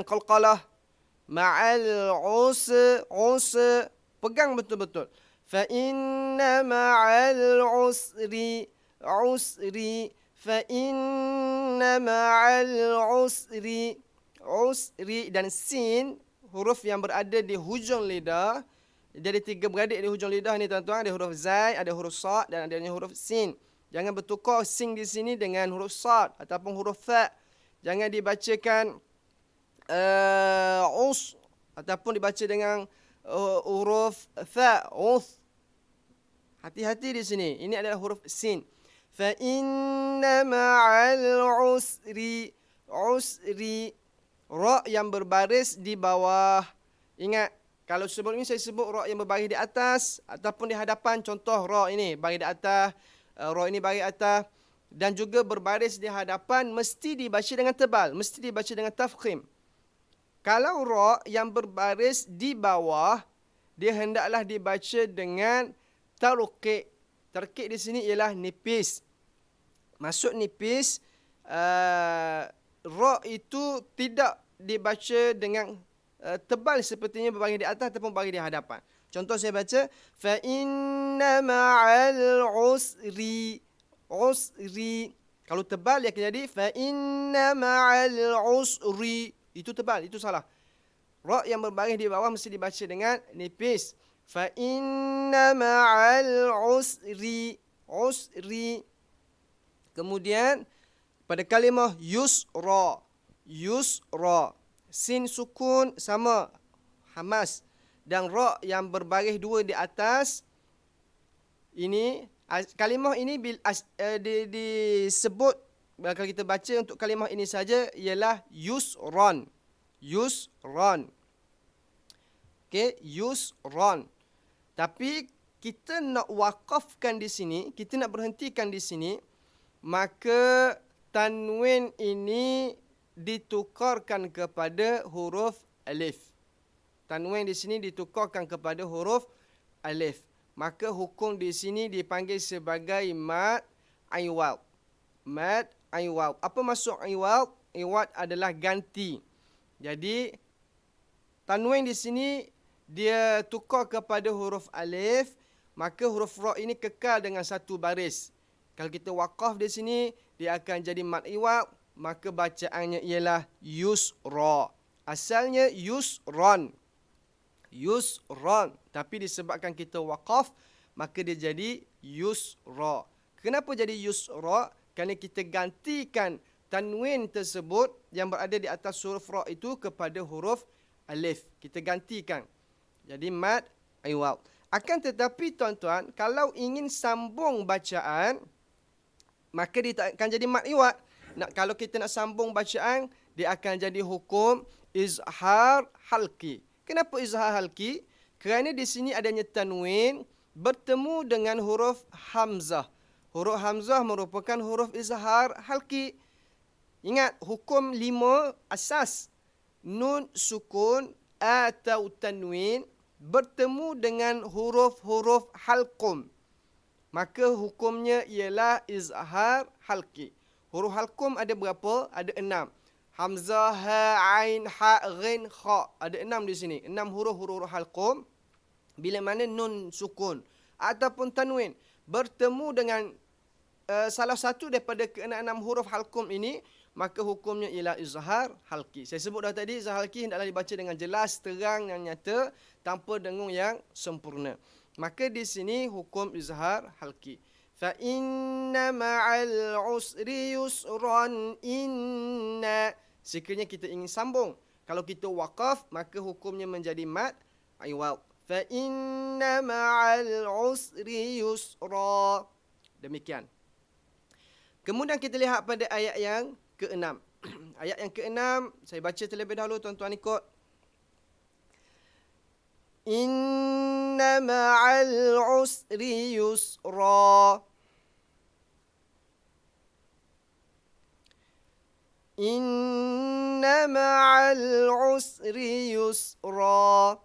qalqalah. Ma'al pegang betul-betul. Fa inna ma'al usri. Fa inna ma'al usri. Dan sin, huruf yang berada di hujung lidah. Jadi tiga beradik di hujung lidah ni, tuan-tuan. Ada huruf zai, ada huruf sad dan adanya huruf sin. Jangan bertukar sin di sini dengan huruf sad ataupun huruf tha. Jangan dibacakan us ataupun dibaca dengan huruf tha, us. Hati-hati di sini. Ini adalah huruf sin. Fa inna ma'al usri. Ra yang berbaris di bawah. Ingat, kalau sebelum ini saya sebut ra yang berbaris di atas ataupun di hadapan, contoh ra ini baris di atas, ra ini baris atas, dan juga berbaris di hadapan, mesti dibaca dengan tebal, mesti dibaca dengan tafkhim. Kalau ra yang berbaris di bawah, dia hendaklah dibaca dengan tarqiq. Tarqiq di sini ialah nipis. Maksud nipis, ra itu tidak dibaca dengan tebal sepertinya berbaris di atas ataupun baris di hadapan. Contoh saya baca fa inna ma'al usri. Kalau tebal dia akan jadi fa inna ma'al usri. Itu tebal, itu salah. Ra yang berbaris di bawah mesti dibaca dengan nipis. Fa inna ma'al usri. Usri. Kemudian pada kalimah yusra. Yusra. Sin sukun sama hamas. Dan ra yang berbaris dua di atas. Ini kalimah ini disebut kalau kita baca untuk kalimah ini saja ialah yusran. Yusran. Okey, yusran. Tapi kita nak wakafkan di sini, kita nak berhentikan di sini, maka tanwin ini ditukarkan kepada huruf alif. Tanwin di sini ditukarkan kepada huruf alif. Maka hukum di sini dipanggil sebagai mad iwad. Mad iwad. Apa maksud iwad? Iwad adalah ganti. Jadi tanwin di sini dia tukar kepada huruf alif, maka huruf ra ini kekal dengan satu baris. Kalau kita waqaf di sini, dia akan jadi mad iwad, maka bacaannya ialah yusra. Asalnya yusran. Yusran. Tapi disebabkan kita waqaf, maka dia jadi yusra. Kenapa jadi yusra? Kerana kita gantikan tanwin tersebut yang berada di atas huruf ra itu kepada huruf alif. Kita gantikan. Jadi mad iwad. Akan tetapi tuan-tuan, kalau ingin sambung bacaan, maka dia tak akan jadi mad iwad. Kalau kita nak sambung bacaan, dia akan jadi hukum izhar halqi. Kenapa izhar halqi? Kerana di sini adanya tanwin bertemu dengan huruf hamzah. Huruf hamzah merupakan huruf izhar halqi. Ingat, hukum 5 asas. Nun sukun atau tanwin bertemu dengan huruf-huruf halqum. Maka hukumnya ialah izhar halqi. Huruf halqum ada berapa? Ada 6. Hamzah, ha, ain, ha, ghin, kha. Ada 6 di sini. 6 huruf-huruf halqum. Bila mana nun sukun ataupun tanwin bertemu dengan salah satu daripada ke-6 huruf halqum ini, maka hukumnya ialah izhar halqi. Saya sebut dah tadi, izhar halqi hendaklah dibaca dengan jelas, terang dan nyata, tanpa dengung yang sempurna. Maka di sini hukum izhar halqi. Fa inna ma'al usri yusran inna. Sekiranya kita ingin sambung, kalau kita waqaf, maka hukumnya menjadi mad iwad. Fa inna ma'al usri yusra. Demikian. Kemudian kita lihat pada ayat yang ke-6. Ayat yang ke-6 saya baca terlebih dahulu, tuan-tuan ikut. Inna ma'al usri yusra. Inna ma'al usri yusra.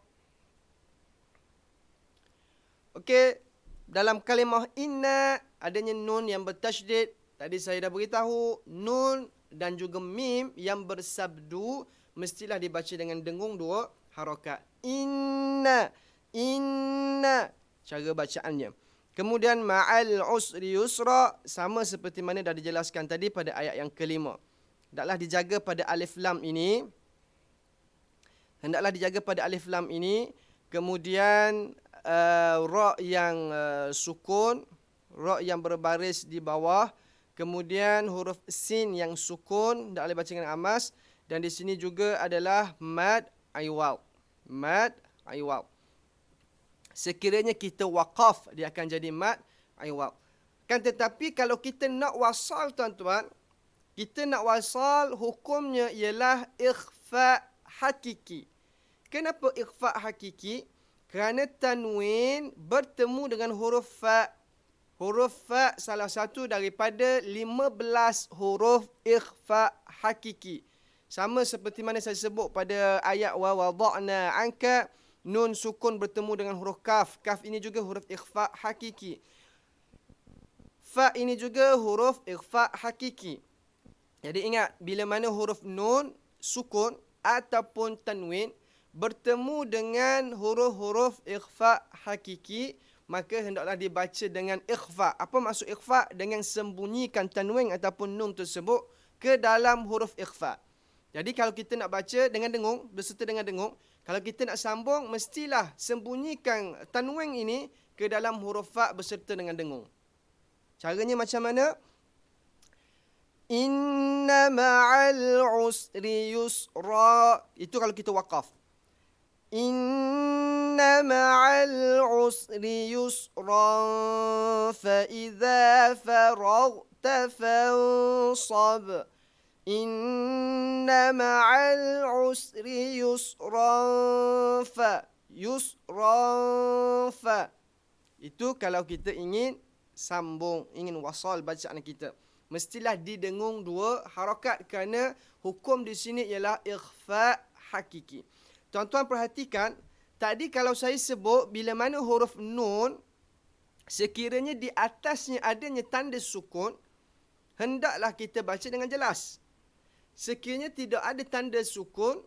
Okey, dalam kalimah inna adanya nun yang bertasydid. Tadi saya dah beritahu, nun dan juga mim yang bersabdu mestilah dibaca dengan dengung 2 harakat. Inna, inna, cara bacaannya. Kemudian ma'al usri yusra, sama seperti mana dah dijelaskan tadi pada ayat yang ke-5. Hendaklah dijaga pada alif lam ini. Hendaklah dijaga pada alif lam ini. Kemudian ra yang sukun, ra yang berbaris di bawah. Kemudian huruf sin yang sukun, hendaklah dibaca dengan amas. Dan di sini juga adalah mad iwad. Mad iwad. Sekiranya kita waqaf, dia akan jadi mad iwad. Kan tetapi kalau kita nak wasal, tuan-tuan, kita nak wasal, hukumnya ialah ikhfa hakiki. Kenapa ikhfa hakiki? Kerana tanwin bertemu dengan huruf fa. Huruf fa salah satu daripada 15 huruf ikhfa hakiki. Sama seperti mana saya sebut pada ayat wa wada'na anka, nun sukun bertemu dengan huruf kaf. Kaf ini juga huruf ikhfa hakiki. Fa ini juga huruf ikhfa hakiki. Jadi ingat, bila mana huruf nun, sukun ataupun tanwin bertemu dengan huruf-huruf ikhfa hakiki, maka hendaklah dibaca dengan ikhfa. Apa maksud ikhfa? Dengan sembunyikan tanwin ataupun nun tersebut ke dalam huruf ikhfa. Jadi kalau kita nak baca dengan dengung, berserta dengan dengung, kalau kita nak sambung, mestilah sembunyikan tanwin ini ke dalam huruf fa berserta dengan dengung. Caranya macam mana? Inna ma'al usri yusra. Itu kalau kita waqaf. Inna ma'al usri yusra fa idza faragta fansab. Inna ma'al usri yusra fa. Yusra fa. Itu kalau kita ingin sambung, ingin wasal bacaan kita. Mestilah didengung dua harakat kerana hukum di sini ialah ikhfa hakiki. Tuan-tuan perhatikan, tadi kalau saya sebut bila mana huruf nun, sekiranya di atasnya adanya tanda sukun, hendaklah kita baca dengan jelas. Sekiranya tidak ada tanda sukun,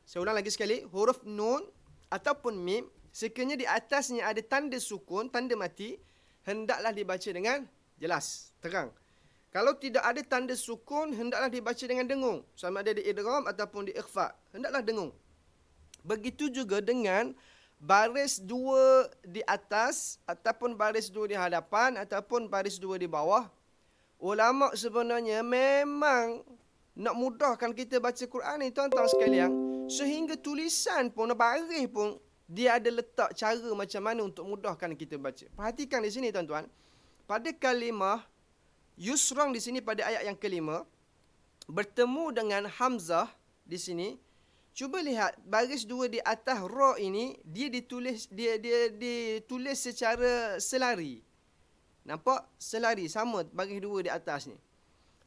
saya ulang lagi sekali, huruf nun ataupun mim, sekiranya di atasnya ada tanda sukun, tanda mati, hendaklah dibaca dengan jelas, terang. Kalau tidak ada tanda sukun, hendaklah dibaca dengan dengung. Sama ada di idgham ataupun di ikhfa. Hendaklah dengung. Begitu juga dengan baris dua di atas, ataupun baris dua di hadapan, ataupun baris dua di bawah. Ulama sebenarnya memang nak mudahkan kita baca Quran ni, tuan-tuan sekalian. Sehingga tulisan pun, baris pun, dia ada letak cara macam mana untuk mudahkan kita baca. Perhatikan di sini, tuan-tuan. Pada kalimah yusrang di sini pada ayat yang kelima, bertemu dengan hamzah di sini. Cuba lihat baris dua di atas ra ini, dia ditulis secara selari. Nampak? Selari, sama baris dua di atas ni.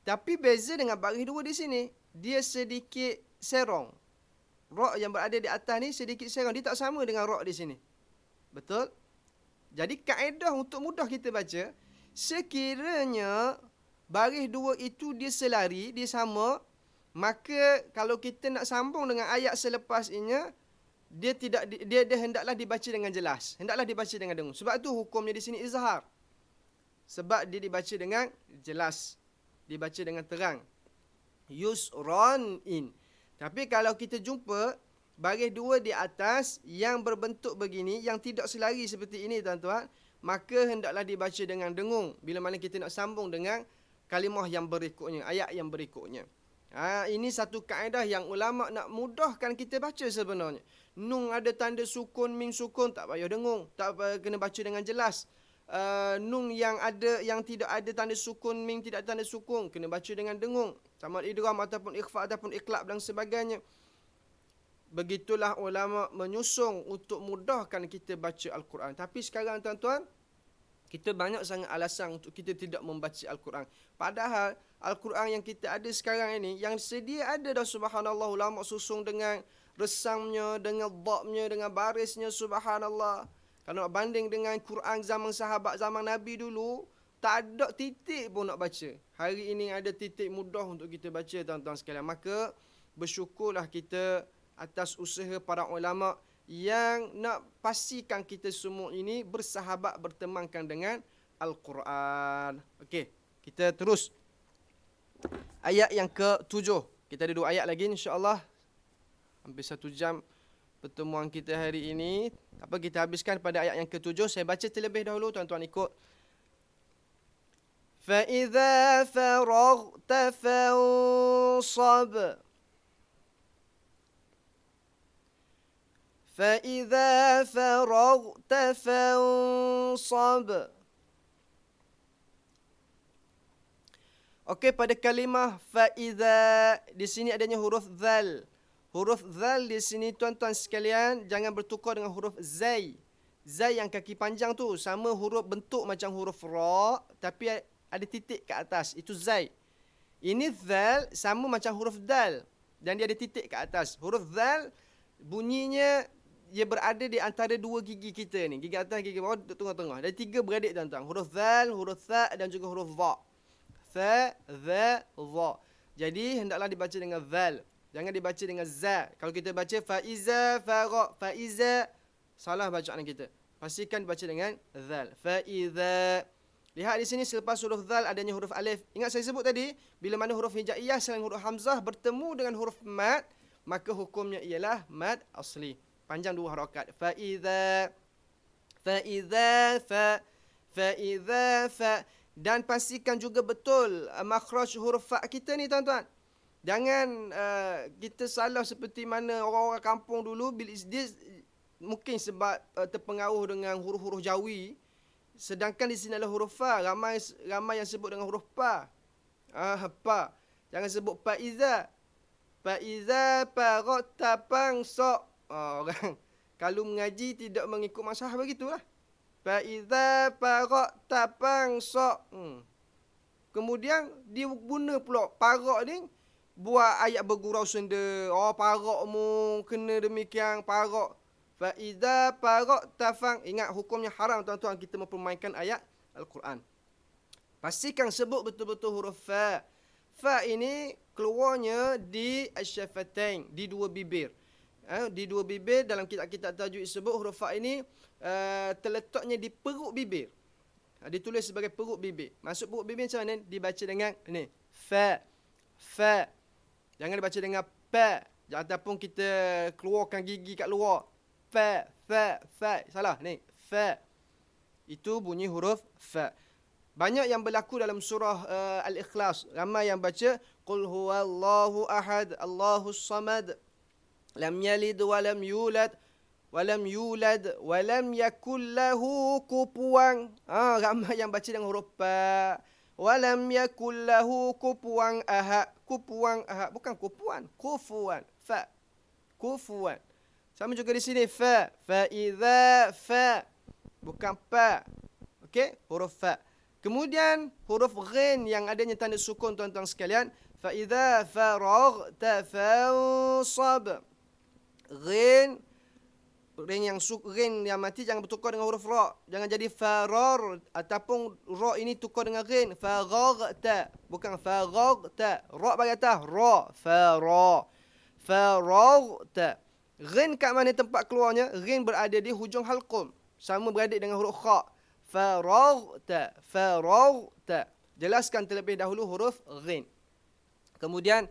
Tapi beza dengan baris dua di sini, dia sedikit serong. Ra yang berada di atas ni sedikit serong, dia tak sama dengan ra di sini. Betul? Jadi kaedah untuk mudah kita baca, sekiranya baris dua itu dia selari, dia sama, maka kalau kita nak sambung dengan ayat selepas ini, dia hendaklah dibaca dengan jelas. Hendaklah dibaca dengan dengung. Sebab tu hukumnya di sini izhar. Sebab dia dibaca dengan jelas. Dibaca dengan terang. Yusran in. Tapi kalau kita jumpa baris dua di atas yang berbentuk begini, yang tidak selari seperti ini, tuan-tuan, maka hendaklah dibaca dengan dengung bila mana kita nak sambung dengan kalimah yang berikutnya, ayat yang berikutnya. Ini satu kaedah yang ulama nak mudahkan kita baca sebenarnya. Nun ada tanda sukun, mim sukun, tak payah dengung, tak payah, kena baca dengan jelas. Nun yang tidak ada tanda sukun, mim tidak ada tanda sukun, kena baca dengan dengung. Sama idgham ataupun ikhfa ataupun iqlab dan sebagainya. Begitulah ulama menyusung untuk mudahkan kita baca Al-Quran. Tapi sekarang, tuan-tuan, kita banyak sangat alasan untuk kita tidak membaca Al-Quran. Padahal Al-Quran yang kita ada sekarang ini, yang sedia ada dah, subhanallah, ulama susung dengan resamnya, dengan dhabnya, dengan barisnya, subhanallah. Kalau nak banding dengan Quran zaman sahabat, zaman Nabi dulu, tak ada titik pun nak baca. Hari ini ada titik mudah untuk kita baca, tuan-tuan sekalian. Maka bersyukurlah kita atas usaha para ulama yang nak pastikan kita semua ini bersahabat, bertemankan dengan Al-Quran. Okey, kita terus. Ayat yang ke-7. Kita ada 2 ayat lagi, insya-Allah. Hampir 1 jam pertemuan kita hari ini. Apa, kita habiskan pada ayat yang ke-7. Saya baca terlebih dahulu, tuan-tuan ikut. فَإِذَا فَرَغْتَ فَانصَبْ فَإِذَا فَرَغْتَ فَانصَبْ. Okey, pada kalimah fa'iza, di sini adanya huruf zal. Huruf zal di sini, tuan-tuan sekalian, jangan bertukar dengan huruf zai. Zai yang kaki panjang tu sama huruf bentuk macam huruf ra, tapi ada titik ke atas. Itu zai. Ini zal sama macam huruf dal dan dia ada titik ke atas. Huruf zal bunyinya dia berada di antara 2 gigi kita ni. Gigi atas, gigi bawah, tengah-tengah. Ada 3 beradik, tuan-tuan. Huruf zal, huruf tha dan juga huruf dha. Tha, dha, dha. Jadi hendaklah dibaca dengan zal. Jangan dibaca dengan za. Kalau kita baca faiza, fara, faiza, salah bacaan kita. Pastikan baca dengan zal. Faiza. Lihat di sini selepas huruf zal adanya huruf alif. Ingat saya sebut tadi, bila mana huruf hijaiyah selain huruf hamzah bertemu dengan huruf mad, maka hukumnya ialah mad asli. Panjang 2 harakat. Fa fa. Dan pastikan juga betul makhraj huruf fa kita ni tuan-tuan. Jangan kita salah seperti mana orang-orang kampung dulu bila dia mungkin sebab terpengaruh dengan huruf-huruf Jawi. Sedangkan di sini adalah huruf fa. Ramai yang sebut dengan huruf pa. Pa. Jangan sebut pa iza parata pangso. Orang kalau mengaji tidak mengikut mazhab begitulah. Pa iza parata pangso. Kemudian dia guna pula parak ni buat ayat bergurau senda. Parakmu kena demikian parak. Fa idza faraqta fang. Ingat hukumnya haram tuan-tuan kita mempermainkan ayat Al-Quran. Pastikan sebut betul-betul huruf fa. Fa ini keluarnya di asyafatain, di 2 bibir. Di 2 bibir dalam kitab-kitab tajwid sebut huruf fa ini terletaknya di perut bibir. Ditulis sebagai perut bibir. Masuk perut bibir macam mana? Dibaca dengan ni. Fa. Jangan dibaca dengan pa. Ataupun kita keluarkan gigi kat luar. Fa. Salah ni. Fa. Itu bunyi huruf fa. Banyak yang berlaku dalam surah Al-Ikhlas. Ramai yang baca Qul huwallahu ahad, Allahus samad, lam yalid walam yulad walam yakul lahu kufuwan. Ramai yang baca dengan huruf fa. Walam yakul lahu kufuwan ahad. Kufuwan ahad, bukan kufuwan. Kufuwan. Fa. Kufuwan. Sama juga di sini fa. Fa idza fa. Bukan pa. Okey, huruf fa. Kemudian huruf ghin yang adanya tanda sukun tuan-tuan sekalian. Fa idza faraghta fansab. Ghin yang mati jangan bertukar dengan huruf ra. Jangan jadi farar ataupun ra ini tukar dengan ghin. Faraghta, bukan faraghta. Ra bagi atas, ra. Faraghta. Ghin kat mana tempat keluarnya? Ghin berada di hujung halqum. Sama beradik dengan huruf kha. Faraghta. Jelaskan terlebih dahulu huruf ghin. Kemudian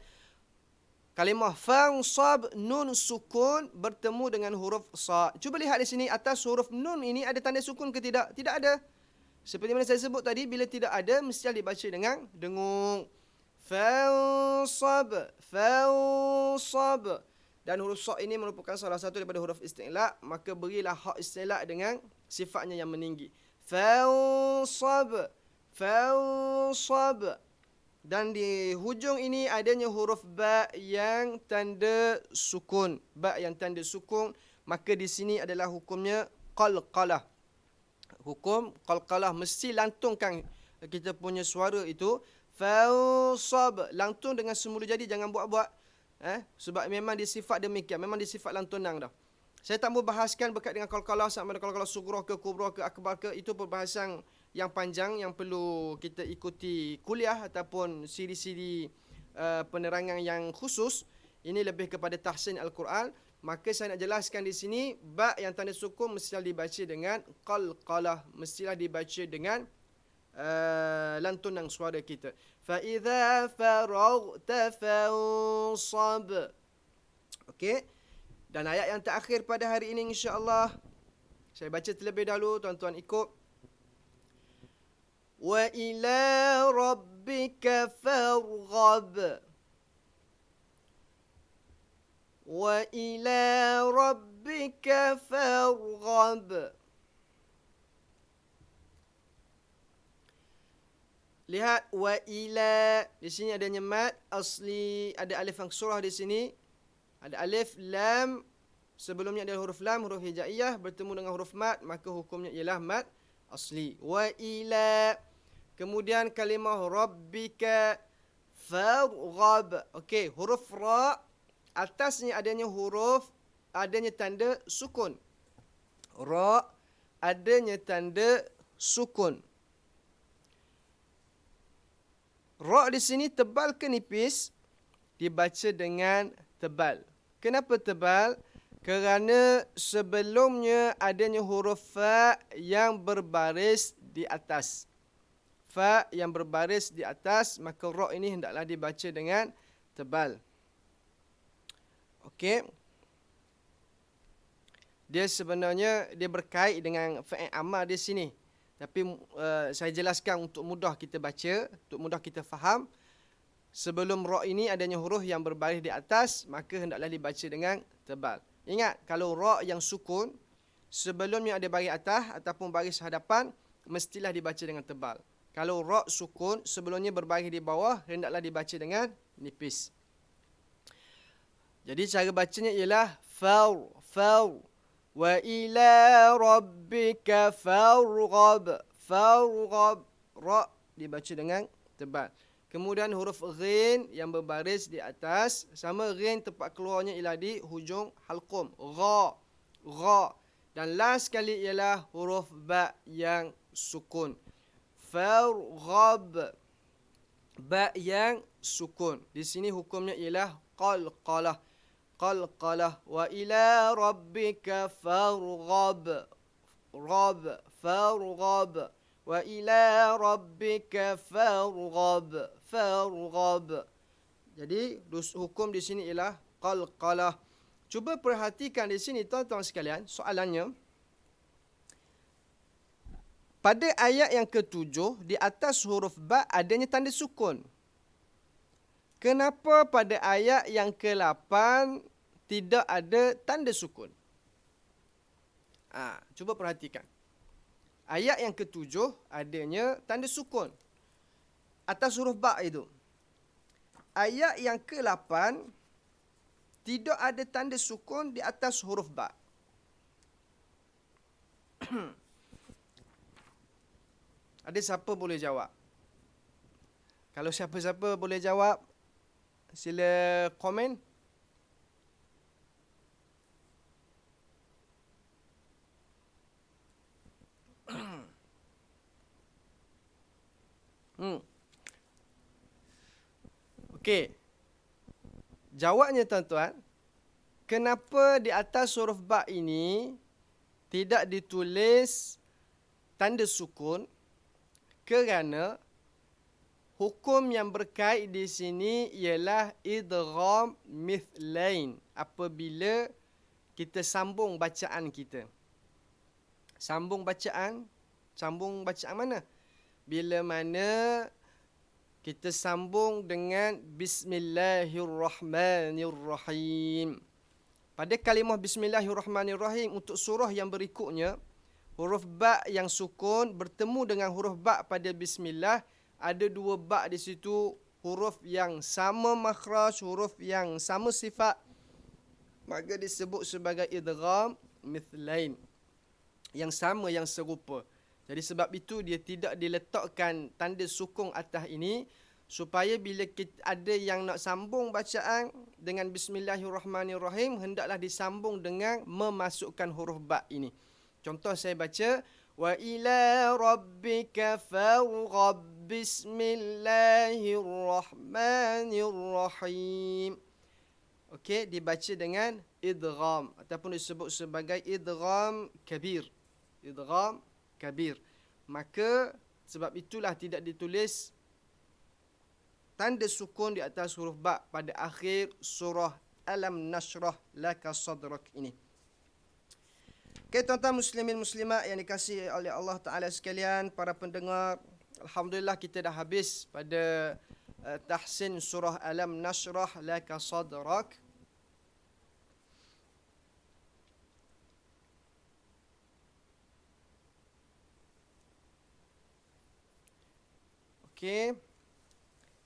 kalimah fansab, nun sukun bertemu dengan huruf sa. Cuba lihat di sini atas huruf nun ini ada tanda sukun ke tidak? Tidak ada. Seperti mana saya sebut tadi, bila tidak ada mesti dibaca dengan dengung. Fansab. Dan huruf sa ini merupakan salah satu daripada huruf isti'la, maka berilah hak isti'la dengan sifatnya yang meninggi. Fansab. Dan di hujung ini adanya huruf ba yang tanda sukun. Ba yang tanda sukun, maka di sini adalah hukumnya qalqalah. Hukum qalqalah, mesti lantungkan kita punya suara itu. Fansab, lantung dengan semula jadi, jangan buat-buat. Sebab memang disifat demikian, memang disifat lantunang dah. Saya tak mau bahaskan berkait dengan qalqalah sama ada qalqalah sughra ke kubra ke akbar ke, itu perbahasan yang panjang yang perlu kita ikuti kuliah ataupun siri-siri penerangan yang khusus. Ini lebih kepada tahsin Al-Quran. Maka saya nak jelaskan di sini, ba yang tanda sukun mestilah dibaca dengan qalqalah, mestilah dibaca dengan lantunan suara kita. Fa idza faraghta fansab. Okey. Dan ayat yang terakhir pada hari ini insya-Allah saya baca terlebih dahulu, tuan-tuan ikut. Wa ila rabbika farghab. Wa ila rabbika farghab. Lihat wa ila, di sini adanya mad asli, ada alif maksurah di sini. Ada alif lam, sebelumnya ada huruf lam, huruf hijaiyah bertemu dengan huruf mad, maka hukumnya ialah mad asli. Wa ila. Kemudian kalimah rabbika farghab. Okey, huruf ra atasnya adanya tanda sukun. Ra adanya tanda sukun. Ra di sini tebal ke nipis? Dibaca dengan tebal. Kenapa tebal? Kerana sebelumnya adanya huruf fa yang berbaris di atas. fa yang berbaris di atas, maka ra ini hendaklah dibaca dengan tebal. Okey. Dia sebenarnya dia berkait dengan fa'il amar di sini. Tapi saya jelaskan untuk mudah kita baca, untuk mudah kita faham. Sebelum ra ini adanya huruf yang berbaris di atas, maka hendaklah dibaca dengan tebal. Ingat, kalau ra yang sukun, sebelumnya ada baris atas ataupun baris hadapan, mestilah dibaca dengan tebal. Kalau ra sukun, sebelumnya berbaris di bawah, hendaklah dibaca dengan nipis. Jadi cara bacanya ialah faur. Wa ila rabbika farghab. Ra dibaca dengan tebal. Kemudian huruf ghin yang berbaris di atas, sama ghin tempat keluarnya ialah di hujung halqum. Gha. Dan last sekali ialah huruf ba yang sukun. Farghab. Ba yang sukun. Di sini hukumnya ialah qalqalah. Wa ila rabbika farghab. Farghab. Wa ila rabbika farghab. Jadi hukum di sini ialah qalqalah. Cuba perhatikan di sini tuan-tuan sekalian, soalannya. Pada ayat yang ke-7, di atas huruf ba adanya tanda sukun. Kenapa pada ayat yang ke-8 tidak ada tanda sukun? Cuba perhatikan. Ayat yang ke-7 adanya tanda sukun atas huruf ba itu. Ayat yang ke-8 tidak ada tanda sukun di atas huruf ba. Ada siapa boleh jawab? Kalau siapa-siapa boleh jawab, sila komen. Okey. Jawabnya tuan-tuan, kenapa di atas huruf ba ini tidak ditulis tanda sukun? Kerana hukum yang berkait di sini ialah idgham mithlain apabila kita sambung bacaan kita. Sambung bacaan mana? Bila mana kita sambung dengan Bismillahirrahmanirrahim. Pada kalimah Bismillahirrahmanirrahim untuk surah yang berikutnya, huruf ba yang sukun bertemu dengan huruf ba pada Bismillah. Ada dua ba di situ, huruf yang sama makhraj, huruf yang sama sifat, maka disebut sebagai idgham mithlain. Yang sama, yang serupa. Jadi sebab itu dia tidak diletakkan tanda sukun atas ini, supaya bila kita ada yang nak sambung bacaan dengan Bismillahirrahmanirrahim, hendaklah disambung dengan memasukkan huruf ba ini. Contoh saya baca, wa ila rabbika farghab bismillahirrahmanirrahim. Okey, dibaca dengan idgham ataupun disebut sebagai idgham kabir. Idgham kabir. Maka sebab itulah tidak ditulis tanda sukun di atas huruf ba pada akhir surah Alam Nashrah Laka Sadrak ini. Okay, tuan-tuan muslimin muslimat yang dikasihi oleh Allah Ta'ala sekalian, para pendengar, alhamdulillah kita dah habis pada tahsin surah Alam Nashrah Laka Sadrak. Okey.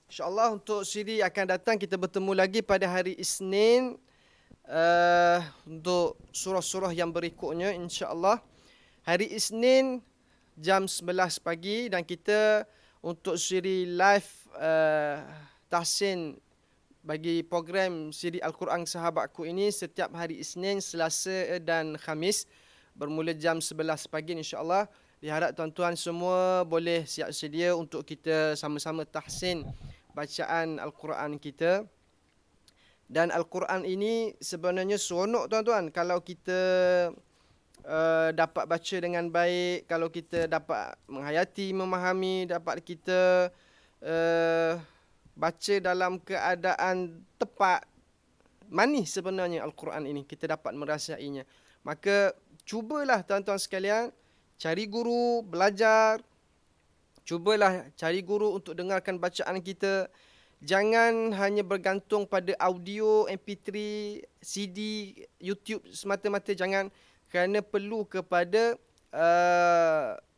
InsyaAllah untuk siri akan datang kita bertemu lagi pada hari Isnin. Untuk surah-surah yang berikutnya insya-Allah hari Isnin jam 11 pagi, dan kita untuk siri live tahsin bagi program siri Al-Quran Sahabatku ini setiap hari Isnin, Selasa dan Khamis bermula jam 11 pagi insya-Allah. Diharap tuan-tuan semua boleh siap sedia untuk kita sama-sama tahsin bacaan Al-Quran kita. Dan Al-Quran ini sebenarnya seronok tuan-tuan kalau kita dapat baca dengan baik, kalau kita dapat menghayati, memahami, dapat kita baca dalam keadaan tepat, manis sebenarnya Al-Quran ini, kita dapat merasainya. Maka cubalah tuan-tuan sekalian, cari guru, belajar, cubalah cari guru untuk dengarkan bacaan kita. Jangan hanya bergantung pada audio, MP3, CD, YouTube semata-mata, jangan, kerana perlu kepada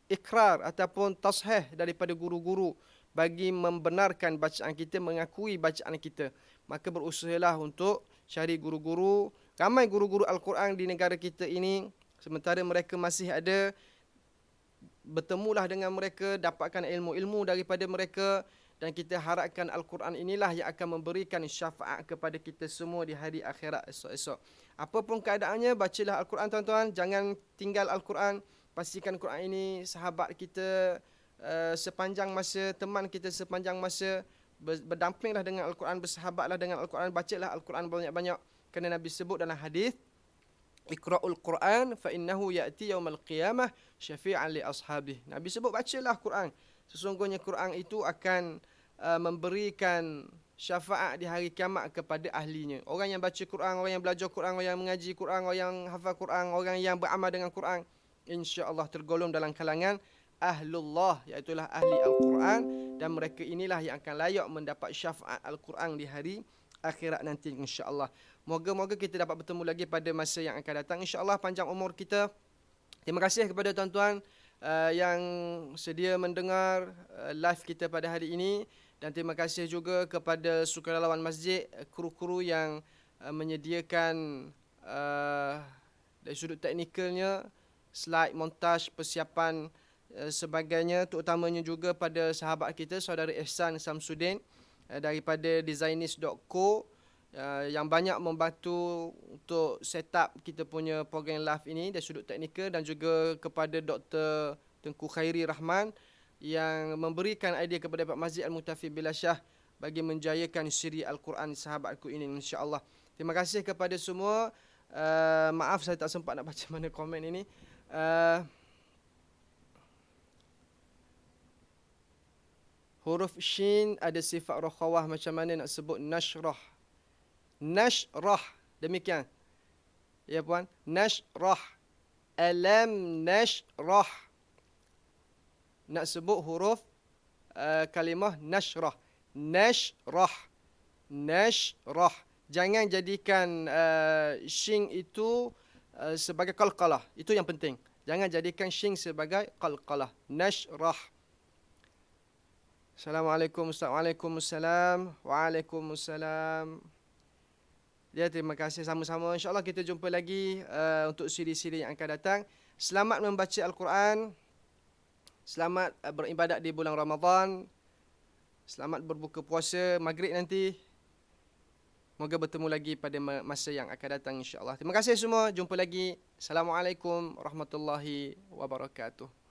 ikrar ataupun tasheh daripada guru-guru bagi membenarkan bacaan kita, mengakui bacaan kita. Maka berusahalah untuk cari guru-guru. Ramai guru-guru Al-Quran di negara kita ini, sementara mereka masih ada, bertemulah dengan mereka, dapatkan ilmu-ilmu daripada mereka, dan kita harapkan Al-Quran inilah yang akan memberikan syafaat kepada kita semua di hari akhirat esok-esok. Apapun keadaannya, bacalah Al-Quran tuan-tuan, jangan tinggal Al-Quran. Pastikan Quran ini sahabat kita sepanjang masa, teman kita sepanjang masa. Berdampinglah dengan Al-Quran, bersahabatlah dengan Al-Quran, bacalah Al-Quran banyak-banyak. Kerana Nabi sebut dalam hadis, Iqra'ul Quran fa innahu ya'ti yaumal qiyamah syafi'an li ashabih. Nabi sebut bacalah Quran. Sesungguhnya Quran itu akan memberikan syafaat di hari kiamat kepada ahlinya. Orang yang baca Quran, orang yang belajar Quran, orang yang mengaji Quran, orang yang hafal Quran, orang yang beramal dengan Quran, insya-Allah tergolong dalam kalangan ahlullah, iaitu ahli Al-Quran, dan mereka inilah yang akan layak mendapat syafaat Al-Quran di hari akhirat nanti, insya-Allah. Moga-moga kita dapat bertemu lagi pada masa yang akan datang, insya-Allah, panjang umur kita. Terima kasih kepada tuan-tuan yang sedia mendengar live kita pada hari ini, dan terima kasih juga kepada sukarelawan masjid, kru-kru yang menyediakan dari sudut teknikalnya, slide, montaj, persiapan sebagainya, terutamanya juga pada sahabat kita, saudara Ihsan Samsudin daripada designis.co yang banyak membantu untuk set up kita punya program live ini dari sudut teknikal, dan juga kepada Dr. Tengku Khairi Rahman yang memberikan idea kepada Pak Masjid Al-Muqtafi Billah Shah bagi menjayakan siri Al-Quran sahabatku ini, insya-Allah. Terima kasih kepada semua. Maaf saya tak sempat nak baca mana komen ini. Huruf shin ada sifat rakhawah, macam mana nak sebut nashrah? Nashrah, demikian. Ya puan, nashrah. Alam nashrah. Nak sebut huruf kalimah nashrah. Nashrah. Nashrah. Jangan jadikan shin itu sebagai qalqalah. Itu yang penting. Jangan jadikan shin sebagai qalqalah. Nashrah. Assalamualaikum. Waalaikumsalam. Waalaikumsalam. Ya, terima kasih sama-sama. InsyaAllah kita jumpa lagi untuk siri-siri yang akan datang. Selamat membaca Al-Quran. Selamat beribadat di bulan Ramadan. Selamat berbuka puasa maghrib nanti. Moga bertemu lagi pada masa yang akan datang, insyaAllah. Terima kasih semua. Jumpa lagi. Assalamualaikum warahmatullahi wabarakatuh.